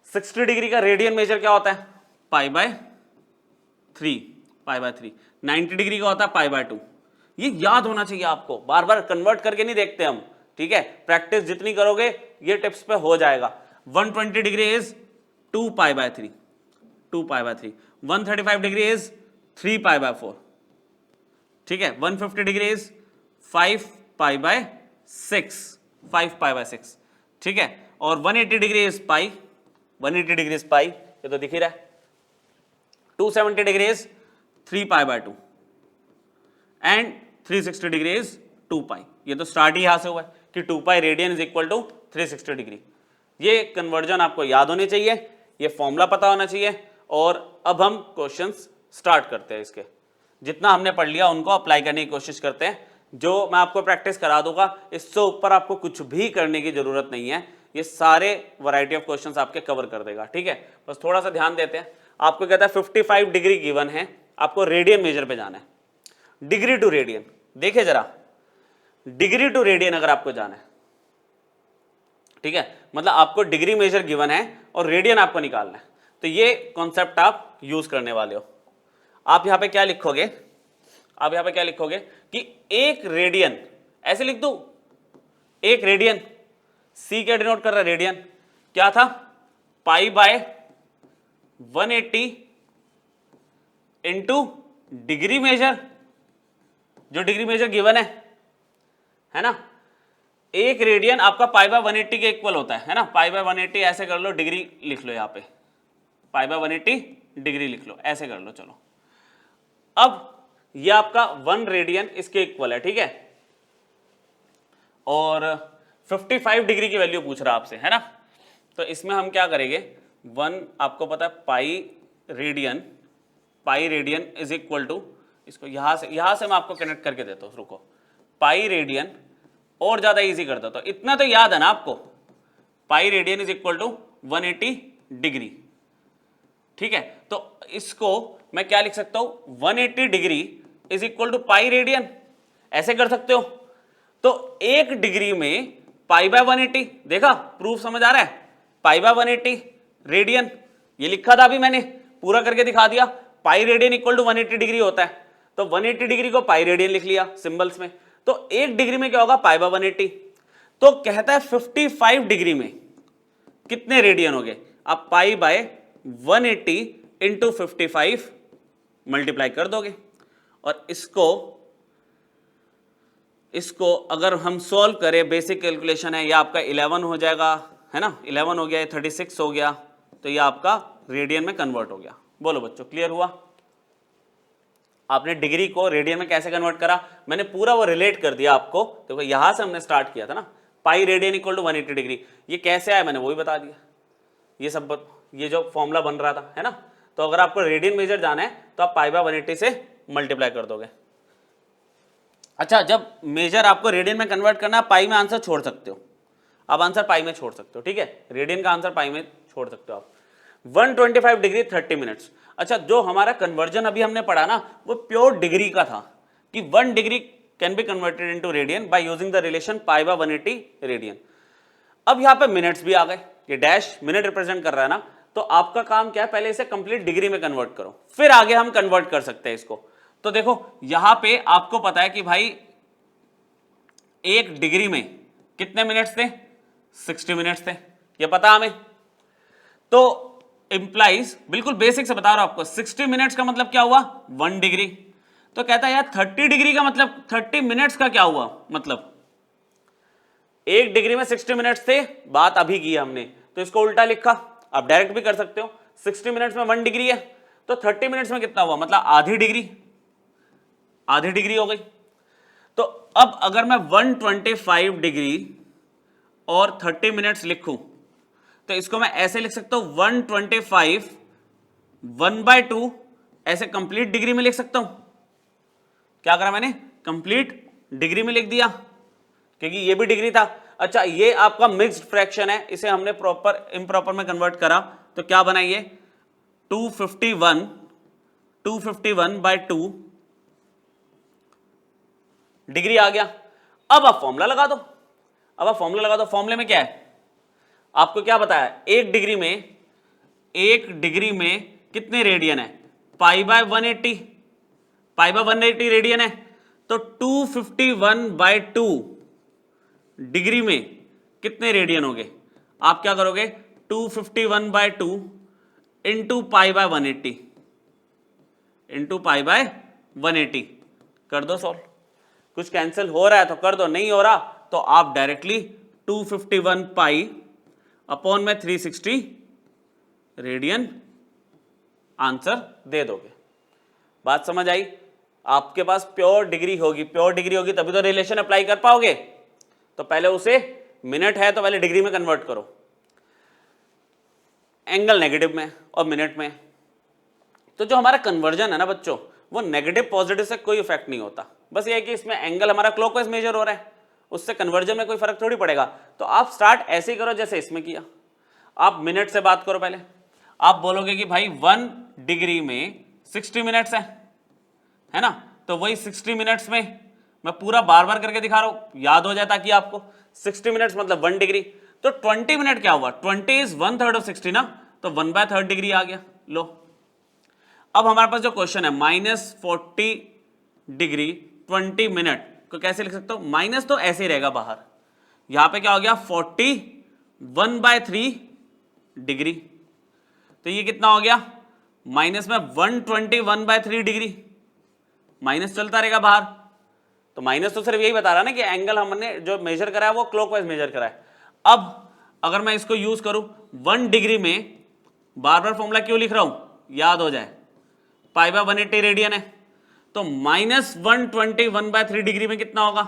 60 डिग्री का रेडियन मेजर क्या होता है पाई बाय 3, 90 डिग्री का होता है पाई बाय 2। ये याद होना चाहिए आपको, बार बार कन्वर्ट करके नहीं देखते हम, ठीक है, प्रैक्टिस जितनी करोगे ये टिप्स पे हो जाएगा। 120 degree is 2 pi by 3, 135 degree is 3 pi by 4, ठीक है, 150 डिग्री इज 5 पाई बाय 6, ठीक है, और 180 degree is pi, 180 degree is pi, ये तो दिख ही रहा है। 270 degree is 3 pi by 2 and 360 degree is 2 पाई। ये तो स्टार्ट ही यहां से हुआ है कि 2 pi radian is equal to 360 degree. ये कन्वर्जन आपको याद होने चाहिए, ये फॉर्मूला पता होना चाहिए। और अब हम क्वेश्चंस स्टार्ट करते हैं, इसके जितना हमने पढ़ लिया उनको अप्लाई करने की कोशिश करते हैं। जो मैं आपको प्रैक्टिस करा दूंगा, इससे ऊपर आपको कुछ भी करने की जरूरत नहीं है, ये सारे वैरायटी ऑफ क्वेश्चंस आपके कवर कर देगा, ठीक है। बस थोड़ा सा ध्यान देते हैं, आपको कहता है 55 डिग्री गिवन है, आपको रेडियन मेजर पे जाना है, डिग्री टू रेडियन। देखिए जरा, डिग्री टू रेडियन अगर आपको जाना है, ठीक है, मतलब आपको डिग्री मेजर गिवन है और रेडियन आपको निकालना है, तो ये कॉन्सेप्ट आप यूज करने वाले हो। आप यहां पे क्या लिखोगे, आप यहां पे क्या लिखोगे कि एक रेडियन, ऐसे लिख दू, एक रेडियन, सी क्या डिनोट कर रहा है रेडियन, क्या था pi by 180 into degree measure, जो डिग्री मेजर गिवन है ना। एक रेडियन आपका पाई बाय 180 के इक्वल होता है ना, पाई बाय 180 ऐसे कर लो, डिग्री लिख लो, यहाँ पे पाई बाय 180 डिग्री लिख लो, ऐसे कर लो। चलो अब ये आपका 1 रेडियन इसके इक्वल है, ठीक है, और 55 डिग्री की वैल्यू पूछ रहा आपसे, है ना। तो इसमें हम क्या करेंगे, 1 आपको पता है pi radian is equal to, इसको यहां से मैं आपको कनेक्ट करके देता हूं, रुको, पाई रेडियन और ज्यादा इजी कर देता हूं, इतना तो याद है ना आपको, pi radian is equal to 180 degree, ठीक है। तो इसको मैं क्या लिख सकता हूं, 180 degree is equal to pi radian, ऐसे कर सकते हो। तो एक डिग्री में पाई बाय 180, देखा प्रूफ समझ आ रहा है, पाई बाय 180 रेडियन, ये लिखा था अभी मैंने, पूरा करके दिखा दिया, pi radian equal to 180 degree होता है, तो 180 डिग्री को पाई रेडियन लिख लिया सिंबल्स में। तो एक डिग्री में क्या होगा, पाई बाय 180। तो कहता है 55 डिग्री में कितने रेडियन हो गए, आप पाई बाय 180 इंटू 55 मल्टीप्लाई कर दोगे, और इसको अगर हम सॉल्व करें, बेसिक कैलकुलेशन है, ये आपका 11 हो जाएगा, है ना, 11 हो गया, 36 हो गया, तो ये आपका रेडियन में कन्वर्ट हो गया। बोलो बच्चों, क्लियर हुआ? आपने डिग्री को रेडियन में कैसे कन्वर्ट करा, मैंने पूरा वो रिलेट कर दिया आपको। देखो यहां से हमने स्टार्ट किया था ना, pi radian equal to 180 degree, ये कैसे आया मैंने वो भी बता दिया, ये जो फॉर्मूला बन रहा था, है ना। तो अगर आपको रेडियन मेजर जाना है तो आप पाई बाय 180 से मल्टीप्लाई कर दोगे। अच्छा, जब मेजर आपको रेडियन में कन्वर्ट करना है, पाई में आंसर छोड़ सकते हो, आप आंसर पाई में छोड़ सकते हो, ठीक है, रेडियन का आंसर पाई में छोड़ सकते हो आप। 125 डिग्री 30 मिनट्स। अच्छा, जो हमारा कन्वर्जन अभी हमने पढ़ा ना, वो प्योर डिग्री का था कि 1 degree can be converted into radian by using the relation pi by 180 radian. अब यहाँ पे मिनट्स भी आ गए, ये डैश मिनट रिप्रेजेंट कर रहा है ना, तो आपका काम क्या है, पहले इसे कंप्लीट डिग्री में कन्वर्ट करो, फिर आगे हम कन्वर्ट कर सकते हैं इसको। तो देखो यहां पे आपको पता है कि भाई एक डिग्री में कितने मिनट्स थे, 60 मिनट्स थे, ये पता हमें। तो इंप्लाइज, बिल्कुल बेसिक से बता रहा हूं आपको, 60 मिनट्स का मतलब क्या हुआ, 1 डिग्री। तो कहता है यार 30 डिग्री का मतलब 30 मिनट्स का क्या हुआ, मतलब एक डिग्री में 60 मिनट्स थे, बात अभी की हमने, तो इसको उल्टा लिखा, आप डायरेक्ट भी कर सकते हो, 60 मिनट्स में 1 डिग्री है, तो 30 मिनट्स में कितना हुआ, मतलब आधी डिग्री हो गई। तो अब अगर मैं 125 डिग्री और 30 मिनट्स लिखूं, तो इसको मैं ऐसे लिख सकता हूं, 125 1/2 ऐसे कंप्लीट डिग्री में लिख सकता हूं। क्या करा मैंने, कंप्लीट डिग्री में लिख दिया, क्योंकि ये भी डिग्री था। अच्छा, ये आपका मिक्स्ड फ्रैक्शन है, इसे हमने प्रॉपर इम्प्रॉपर में कन्वर्ट करा, तो क्या बना ये 251/2 डिग्री आ गया। अब आप फॉर्मूला लगा दो, फॉर्मूले में क्या है, आपको क्या बताया, एक डिग्री में कितने रेडियन है, पाई बाय 180 रेडियन है, तो 251/2 डिग्री में कितने रेडियन हो गए, आप क्या करोगे, 251/2 इंटू पाई बाय 180 कर दो सॉल्व। कुछ कैंसिल हो रहा है तो कर दो, नहीं हो रहा तो आप डायरेक्टली 251 पाई अपॉन में 360 रेडियन आंसर दे दोगे। बात समझ आई? आपके पास प्योर डिग्री होगी तभी तो रिलेशन अप्लाई कर पाओगे। तो पहले उसे, मिनट है तो पहले डिग्री में कन्वर्ट करो, एंगल नेगेटिव में और मिनट में। तो जो हमारा कन्वर्जन है ना बच्चों, वो नेगेटिव पॉजिटिव से कोई इफेक्ट नहीं होता, बस ये है कि इसमें एंगल हमारा क्लॉकवाइज मेजर हो रहा है, उससे कन्वर्जन में कोई फर्क थोड़ी पड़ेगा। तो आप स्टार्ट ऐसे ही करो जैसे इसमें किया, आप मिनट से बात करो। पहले आप बोलोगे कि भाई 1 डिग्री में 60 मिनट्स है ना, तो वही 60 मिनट्स में मैं पूरा बार बार करके दिखा रहा हूं, याद हो जाए ताकि आपको। 60 मिनट्स मतलब 1 डिग्री, तो 20 मिनट क्या हुआ, 20 इज 1/3 ऑफ 60 ना, तो 1/3 डिग्री आ गया। लो अब हमारे पास जो क्वेश्चन है, -40 डिग्री 20 मिनट को कैसे लिख सकता हूं, माइनस तो ऐसे ही रहेगा बाहर, यहां पे क्या हो गया 40 1/3 डिग्री, तो ये कितना हो गया, माइनस में 121/3 डिग्री, माइनस चलता रहेगा बाहर। तो माइनस तो सिर्फ यही बता रहा ना कि एंगल हमने जो मेजर करा है वो क्लॉकवाइज मेजर करा है। अब अगर मैं इसको यूज करूं 1 डिग्री में, बार बार फॉर्मूला क्यों लिख रहा हूं, याद हो जाए, π/180 रेडियन है, तो -121/3 डिग्री में कितना होगा,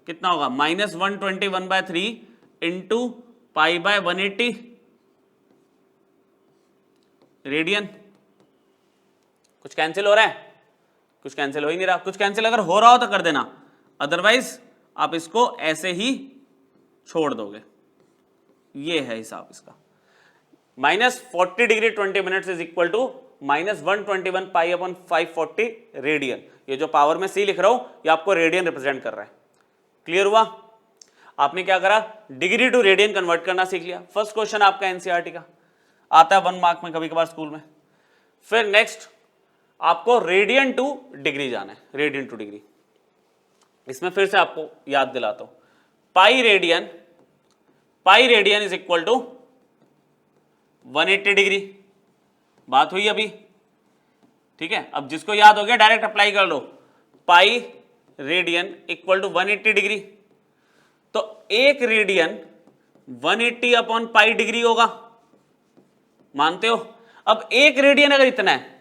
कितना होगा, -121/3 इंटू π/180 रेडियन। कुछ कैंसिल हो रहा है, कुछ कैंसिल हो ही नहीं रहा, कुछ कैंसिल अगर हो रहा हो तो कर देना, अदरवाइज आप इसको ऐसे ही छोड़ दोगे। ये है हिसाब इसका, -40 degree 20 minutes is equal to -121 π/540 radian. ये जो पावर में सी लिख रहा हूं ये आपको रेडियन रिप्रेजेंट कर रहा है। क्लियर हुआ? आपने क्या करा, डिग्री टू रेडियन कन्वर्ट करना सीख लिया। फर्स्ट क्वेश्चन आपका एनसीईआरटी का आता है 1 मार्क में कभी कभार स्कूल में। फिर नेक्स्ट आपको रेडियन टू डिग्री जाना है, रेडियन टू डिग्री। इसमें फिर से आपको याद दिलाता हूं, pi radian is equal to 180 degree, बात हुई अभी, ठीक है। अब जिसको याद हो गया डायरेक्ट अप्लाई कर लो, pi radian equal to 180 degree. तो एक रेडियन 180/पाई डिग्री होगा, मानते हो? अब एक रेडियन अगर इतना है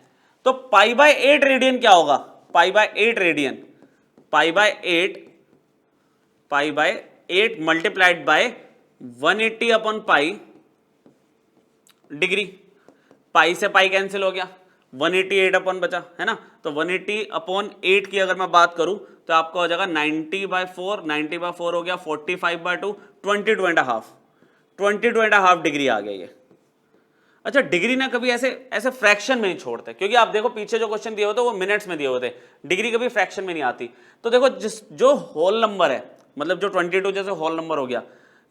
तो π/8 रेडियन क्या होगा, π/8 रेडियन, π/8 मल्टीप्लाइड बाय 180/पाई डिग्री। पाई से पाई कैंसिल हो गया, 188 बचा है ना, तो 180/8 की अगर मैं बात करूं तो आपका हो जाएगा 90/4, 90/4 हो गया 45/2, 22.5 डिग्री आ गया ये। अच्छा, डिग्री ना कभी ऐसे ऐसे फ्रैक्शन में नहीं छोड़ते, क्योंकि आप देखो पीछे जो क्वेश्चन दिए होते वो मिनट्स में दिए होते, डिग्री कभी फ्रैक्शन में नहीं आती। तो देखो जो होल नंबर है, मतलब जो 22 जैसे होल नंबर हो गया,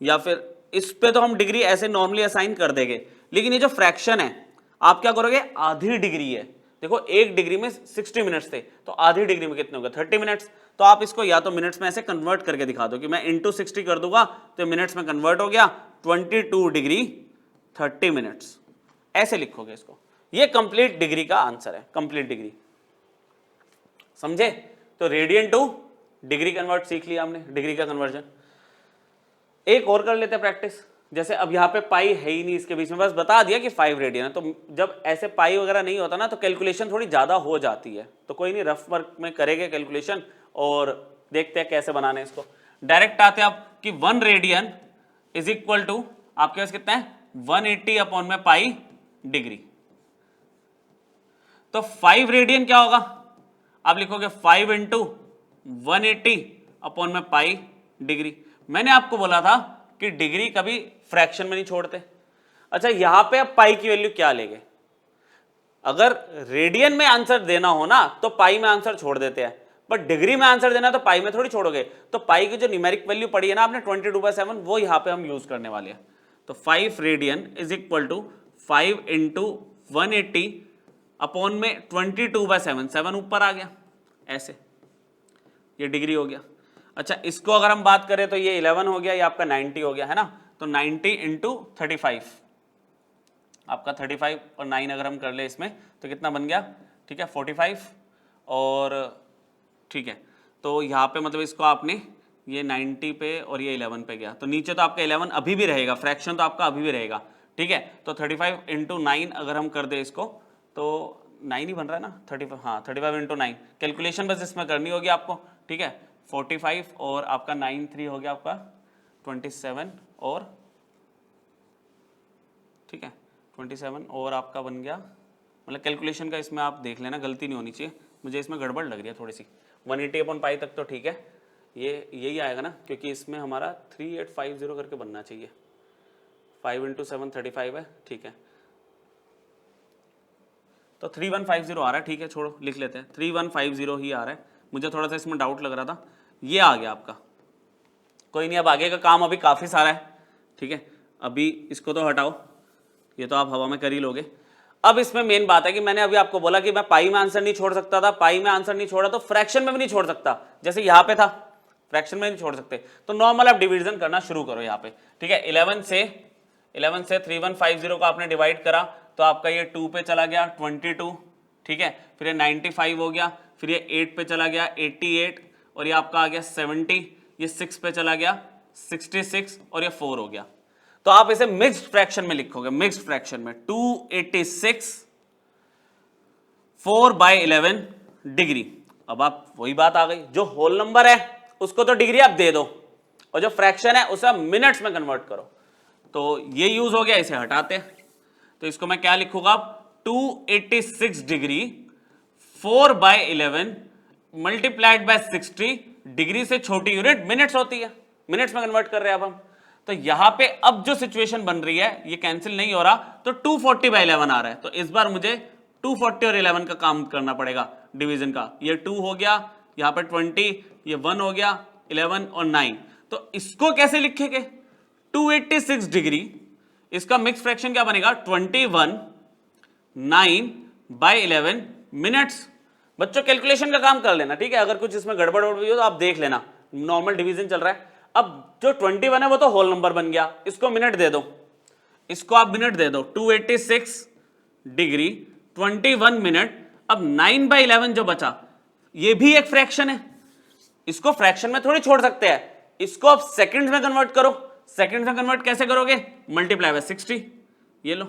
या फिर इस पे तो हम डिग्री ऐसे नॉर्मली असाइन कर देंगे, लेकिन ये जो फ्रैक्शन है आप क्या करोगे, आधी डिग्री है। देखो एक डिग्री में 60 मिनट्स थे, तो आधी डिग्री में कितने हो गए, 30 मिनट्स। तो आप इसको या तो मिनट्स में ऐसे कन्वर्ट करके दिखा दो कि मैं इंटू 60 कर दूंगा तो मिनट्स में कन्वर्ट हो गया, 22 डिग्री 30 मिनट्स, ऐसे लिखोगे इसको। ये कंप्लीट डिग्री का आंसर है, कंप्लीट डिग्री। समझे? तो रेडियन टू डिग्री कन्वर्ट सीख लिया हमने, डिग्री का कन्वर्जन। एक और कर लेते हैं प्रैक्टिस। जैसे अब यहाँ पे पाई है ही नहीं इसके बीच में, बस बता दिया कि 5 रेडियन है, तो जब ऐसे पाई वगैरह नहीं होता ना तो कैलकुलेशन थोड़ी ज्यादा हो जाती है। तो कोई नहीं, रफ वर्क में करेंगे कैलकुलेशन और देखते हैं कैसे बनाने इसको। डायरेक्ट आते हैं आप कि 1 रेडियन इज इक्वल टू आपके पास कितना है, 180/पाई डिग्री। तो 5 रेडियन क्या होगा, आप लिखोगे 5 इंटू 180/पाई डिग्री। मैंने आपको बोला था कि डिग्री कभी फ्रैक्शन में नहीं छोड़ते। अच्छा, यहां पे अब पाई की वैल्यू क्या लेंगे, अगर रेडियन में आंसर देना हो ना तो पाई में आंसर छोड़ देते हैं, बट डिग्री में आंसर देना तो पाई में थोड़ी छोड़ोगे। तो पाई की जो न्यूमेरिक वैल्यू पड़ी है ना आपने 22/7, वो यहां पे हम यूज करने वाले हैं। तो 5 radian is equal to 5 into 180 upon में 22/7, 7 ऊपर आ गया ऐसे, ये डिग्री हो गया। अच्छा, इसको अगर हम बात करें तो ये 11 हो गया, ये आपका 90 हो गया है ना। तो 90 इंटू 35, आपका 35 और 9 अगर हम कर ले इसमें तो कितना बन गया, ठीक है 45। और ठीक है, तो यहाँ पे मतलब इसको आपने ये 90 पे और ये 11 पे गया, तो नीचे तो आपका 11 अभी भी रहेगा, फ्रैक्शन तो आपका अभी भी रहेगा, ठीक है। तो 35 इंटू 9 अगर हम कर दे इसको तो 9 ही बन रहा है ना, 35, हाँ 35 इंटू 9, कैलकुलेशन बस इसमें करनी होगी आपको, ठीक है। 45 और आपका 9 3 हो गया आपका 27 और ठीक है 27 और आपका बन गया, मतलब कैलकुलेशन का इसमें आप देख लेना, गलती नहीं होनी चाहिए, मुझे इसमें गड़बड़ लग रही है थोड़ी सी। 180/पाई तक तो ठीक है, ये यही आएगा ना, क्योंकि इसमें हमारा 3850 करके बनना चाहिए। 5 इंटू 7 35 है, ठीक है। तो 3150 आ रहा है, ठीक है, छोड़ो लिख लेते हैं, 3150 ही आ रहा है। मुझे थोड़ा सा इसमें डाउट लग रहा था, ये आ गया आपका, कोई नहीं। अब आगे का काम अभी काफ़ी सारा है, ठीक है, अभी इसको तो हटाओ, ये तो आप हवा में कर ही लोगे। अब इसमें मेन बात है कि मैंने अभी आपको बोला कि मैं पाई में आंसर नहीं छोड़ सकता था, पाई में आंसर नहीं छोड़ा तो फ्रैक्शन में भी नहीं छोड़ सकता, जैसे यहाँ पे था फ्रैक्शन में नहीं छोड़ सकते। तो नॉर्मल आप डिवीजन करना शुरू करो यहाँ पे, ठीक है। 11 से 11 से 3150 को आपने डिवाइड करा तो आपका ये 2 पे चला गया 22, ठीक है, फिर ये 95 हो गया, फिर ये 8 पे चला गया 88, और ये आपका आ गया 70, ये 6 पे चला गया 66, और ये 4 हो गया। तो आप इसे मिक्स्ड फ्रैक्शन में लिखोगे, मिक्स्ड फ्रैक्शन में 286 4/11 डिग्री। अब आप वही बात आ गई, जो होल नंबर है उसको तो डिग्री आप दे दो, और जो फ्रैक्शन है उसे आप मिनट्स में कन्वर्ट करो। तो ये यूज हो गया, इसे हटाते हैं। तो इसको मैं क्या लिखूंगा, 286 डिग्री 4/11 मल्टीप्लाइड बाय 60, डिग्री से छोटी यूनिट मिनट्स होती है, मिनट्स में कन्वर्ट कर रहे हैं अब हम। तो यहां पे अब जो सिचुएशन बन रही है ये कैंसिल नहीं हो रहा, तो 240/11 आ रहा है। तो इस बार मुझे 240 और 11 का काम करना पड़ेगा डिवीजन का। ये 2 हो गया, यहां पे 20, ये 1 हो गया, 11 और 9। तो इसको कैसे लिखेंगे, 286 डिग्री, इसका मिक्स फ्रैक्शन क्या बनेगा, 21 9/11 मिनट्स। बच्चों कैलकुलेशन का काम कर लेना, ठीक है, अगर कुछ इसमें गड़बड़ हो तो आप देख लेना, नॉर्मल डिवीजन चल रहा है। अब जो 21 है वो तो होल नंबर बन गया, इसको मिनट दे दो, इसको आप मिनट दे दो, 286 डिग्री 21 मिनट। अब 9/11 जो बचा ये भी एक फ्रैक्शन है, इसको फ्रैक्शन में थोड़ी छोड़ सकते हैं, इसको आप सेकंड्स में कन्वर्ट करो। सेकंड्स में कन्वर्ट कैसे करोगे, मल्टीप्लाई बाय 60, ये लो,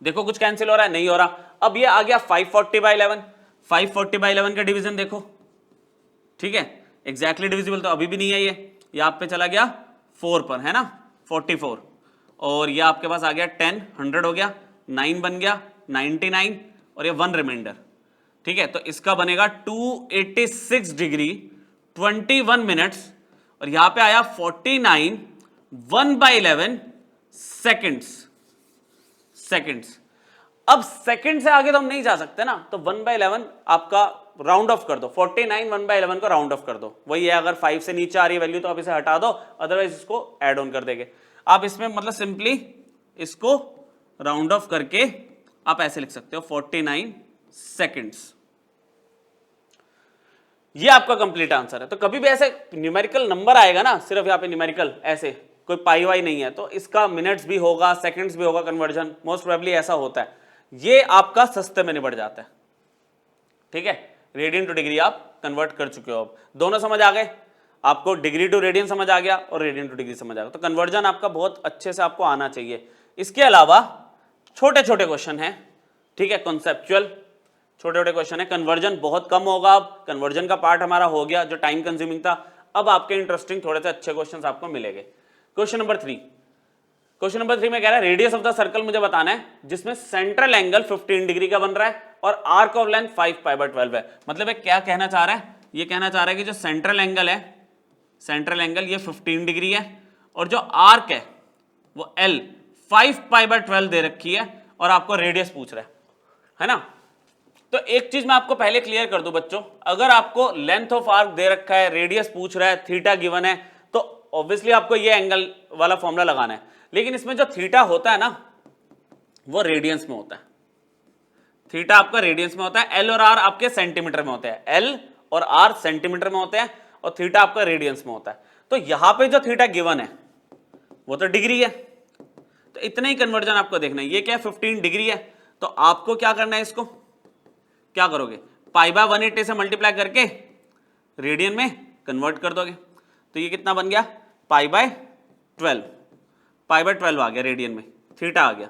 देखो कुछ कैंसिल हो रहा है, नहीं हो रहा। अब ये आ गया 540/11, 540/11 का डिवीजन देखो, ठीक है, एग्जैक्टली डिविजिबल तो अभी भी नहीं है, ये आप पे चला गया 4 पर, है ना, 44, और ये आपके पास आ गया 10, 100 हो गया, 9 बन गया 99, और ये 1 रिमाइंडर, ठीक है। तो इसका बनेगा 286 डिग्री 21 मिनट्स, और यहां पे आया 49 1/11 सेकेंड्स। अब सेकंड से आगे तो हम नहीं जा सकते ना, तो 1/11 आपका राउंड ऑफ कर दो, 49 1/11 को राउंड ऑफ कर दो, वही है, अगर 5 से नीचे आ रही है वैल्यू तो आप इसे हटा दो, अदरवाइज इसको ऐड ऑन कर देंगे आप। इसमें मतलब सिंपली इसको राउंड ऑफ करके आप ऐसे लिख सकते हो 49 सेकेंड्स। ये आपका कंप्लीट आंसर है। तो कभी भी ऐसे न्यूमेरिकल नंबर आएगा ना, सिर्फ यहाँ पे न्यूमेरिकल, ऐसे कोई पाई वाई नहीं है, तो इसका मिनट्स भी होगा, सेकंड्स भी होगा कन्वर्जन, मोस्ट प्रोबेबली ऐसा होता है। ये आपका सस्ते में निपट जाता है, ठीक है, रेडियन टू डिग्री आप कन्वर्ट कर चुके हो। अब दोनों समझ आ गए आपको, डिग्री टू रेडियन समझ आ गया और रेडियन टू डिग्री समझ आ गया। तो कन्वर्जन आपका बहुत अच्छे से आपको आना चाहिए। इसके अलावा छोटे छोटे क्वेश्चन है, ठीक है, कॉन्सेप्चुअल छोटे छोटे क्वेश्चन है। कन्वर्जन बहुत कम होगा, अब कन्वर्जन का पार्ट हमारा हो गया जो टाइम कंज्यूमिंग था। अब आपके इंटरेस्टिंग थोड़े से अच्छे क्वेश्चन आपको मिलेंगे। क्वेश्चन नंबर 3, क्वेश्चन नंबर 3 में कह रहा है रेडियस ऑफ द सर्कल मुझे बताना है जिसमें सेंट्रल एंगल 15 डिग्री का बन रहा है और आर्क ऑफ लेंथ 5π/12 है। मतलब क्या कहना चाह रहा है, ये कहना चाह रहा है कि जो सेंट्रल एंगल है, सेंट्रल एंगल ये 15 डिग्री है, और जो आर्क है वो L 5π/12 दे रखी है, और आपको रेडियस पूछ रहा है ना। तो एक चीज मैं आपको पहले क्लियर कर दूं बच्चों, अगर आपको लेंथ ऑफ आर्क दे रखा है, रेडियस पूछ रहा है, थीटा गिवन है, तो ऑब्वियसली आपको ये एंगल वाला फॉर्मूला लगाना है। लेकिन इसमें जो थीटा होता है ना वो रेडियंस में होता है, थीटा आपका रेडियंस में होता है, एल और आर आपके सेंटीमीटर में होते हैं, एल और आर सेंटीमीटर में होते हैं, और थीटा आपका रेडियंस में होता है। तो यहां पे जो थीटा गिवन है वो तो डिग्री है, तो इतना ही कन्वर्जन आपको देखना है। ये क्या है, 15 डिग्री है, तो आपको क्या करना है, इसको क्या करोगे, π/180 से मल्टीप्लाई करके रेडियन में कन्वर्ट कर दोगे। तो ये कितना बन गया, π/12, π/12 आ गया रेडियन में, थीटा आ गया।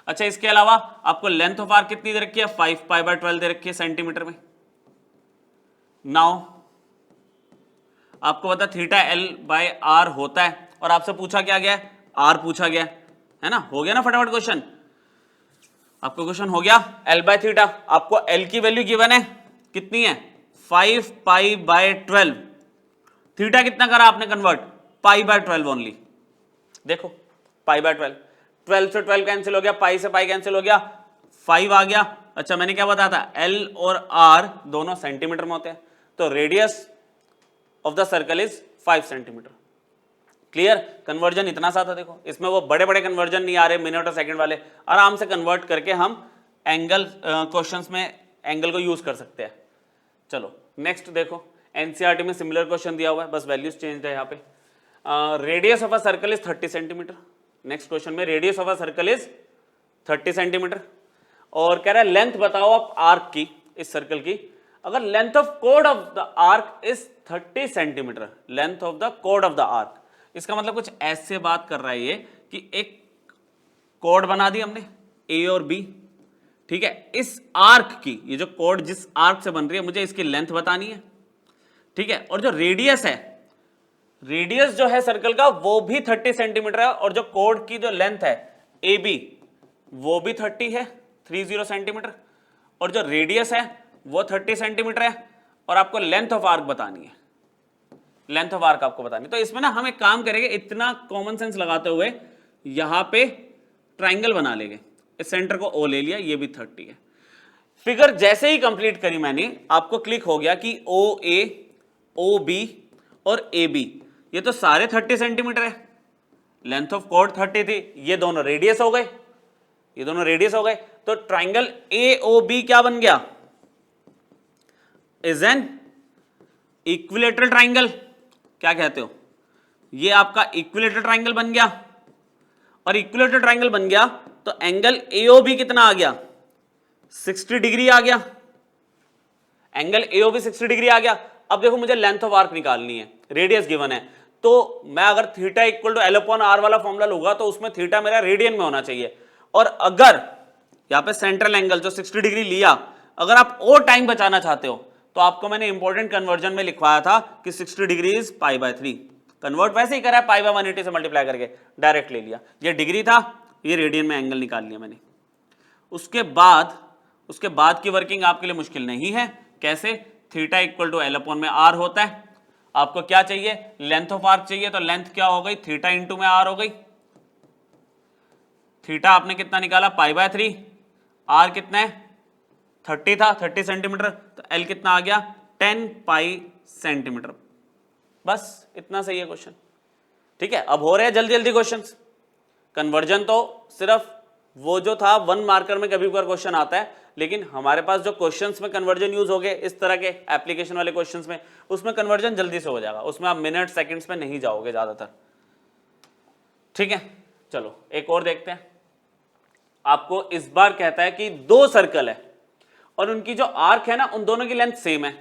अच्छा, इसके अलावा आपको लेंथ ऑफ आर्क कितनी दे रखी है, 5π/12 दे रखी है सेंटीमीटर में। नाउ आपको पता थीटा L/R होता है, और आपसे पूछा क्या गया है, R पूछा गया है ना। हो गया ना फटाफट क्वेश्चन, आपको क्वेश्चन हो गया L/थीटा। आपको L की वैल्यू गिवन है, कितनी है, 5π/12। थीटा कितना करा आपने कन्वर्ट, π/12 ओनली। देखो π/12, 12 से 12 कैंसिल हो गया, पाई से पाई कैंसिल हो गया, 5 आ गया। अच्छा, मैंने क्या बताया था, L और R दोनों सेंटीमीटर में होते हैं, तो radius of the circle is 5 centimetre. Clear, conversion इतना सा था। देखो इसमें वो बड़े बड़े कन्वर्जन नहीं आ रहे, मिनट और सेकंड वाले, आराम से कन्वर्ट करके हम एंगल क्वेश्चंस में एंगल को यूज कर सकते हैं। चलो नेक्स्ट देखो, एनसीईआरटी में सिमिलर क्वेश्चन दिया हुआ है, बस वैल्यूज चेंज है यहाँ पे। Radius of a circle is 30 centimetre. Next question में radius of a circle is 30 centimetre और कह रहा है लेंथ बताओ आप आर्क की, इस सर्कल की। अगर length of code of the arc is 30 centimetre, length of the code of the arc, इसका मतलब कुछ ऐसे बात कर रहा है ये कि एक कोड बना दी हमने ए और बी, ठीक है, इस आर्क की, ये जो कोड जिस आर्क से बन रही है मुझे इसकी लेंथ बतानी है, ठीक है, और जो रेडियस है, रेडियस जो है सर्कल का वो भी 30 सेंटीमीटर है और जो कोड की जो लेंथ है ए बी वो भी 30 है, 30 सेंटीमीटर, और जो रेडियस है वो 30 सेंटीमीटर है और आपको लेंथ ऑफ आर्क बतानी है, लेंथ ऑफ आर्क आपको बतानी है। तो इसमें ना हम एक काम करेंगे, इतना कॉमन सेंस लगाते हुए यहां पे ट्राइंगल बना लेंगे, इस सेंटर को ओ ले लिया, ये भी 30 है। फिगर जैसे ही कंप्लीट करी मैंने, आपको क्लिक हो गया कि ओ ए, ओ बी और ए बी ये तो सारे 30 सेंटीमीटर है, लेंथ ऑफ कोड 30 थी, ये दोनों रेडियस हो गए, ये दोनों रेडियस हो गए, तो ट्राइंगल ए ओ बी क्या बन गया, इज एन इक्विलेटरल ट्राइंगल। क्या कहते हो, ये आपका इक्विलेटरल ट्राइंगल बन गया, और इक्विलेटरल ट्राइंगल बन गया तो एंगल एओबी कितना आ गया, 60 डिग्री आ गया, एंगल एओबी 60 डिग्री आ गया। अब देखो मुझे लेंथ ऑफ आर्क निकालनी है, रेडियस गिवन है, तो मैं अगर theta equal to L upon R वाला फॉर्मूला लूंगा तो उसमें थीटा मेरा रेडियन में होना चाहिए, और अगर यहां पे सेंट्रल एंगल जो 60 डिग्री लिया, अगर आप और टाइम बचाना चाहते हो तो आपको मैंने इंपॉर्टेंट कन्वर्जन में लिखवाया था कि 60 degree is pi by 3, convert वैसे ही करा है, पाई बाय 180 से मल्टीप्लाई करके डायरेक्ट ले लिया, ये डिग्री था, ये रेडियन में एंगल निकाल लिया मैंने। उसके बाद की वर्किंग आपके लिए मुश्किल नहीं है, कैसे, theta equal to L upon में आर होता है, आपको क्या चाहिए, लेंथ ऑफ आर्क चाहिए, तो लेंथ क्या हो गई, थीटा इंटू में आर हो गई, थीटा आपने कितना निकाला, पाई बाय 3, आर कितना है 30 था, 30 सेंटीमीटर, तो एल कितना आ गया 10 पाई सेंटीमीटर। बस इतना सही है क्वेश्चन, ठीक है। अब हो रहे हैं जल्दी जल्दी क्वेश्चंस, कन्वर्जन तो सिर्फ वो जो था 1 मार्कर में कभी कभार क्वेश्चन आता है, लेकिन हमारे पास जो क्वेश्चंस में कन्वर्जन यूज हो गए इस तरह के एप्लीकेशन वाले क्वेश्चंस में, उसमें कन्वर्जन जल्दी से हो जाएगा, उसमें आप मिनट सेकंड्स में नहीं जाओगे ज्यादातर, ठीक है। चलो एक और देखते हैं, आपको इस बार कहता है कि 2 सर्कल है और उनकी जो आर्क है ना उन दोनों की लेंथ सेम है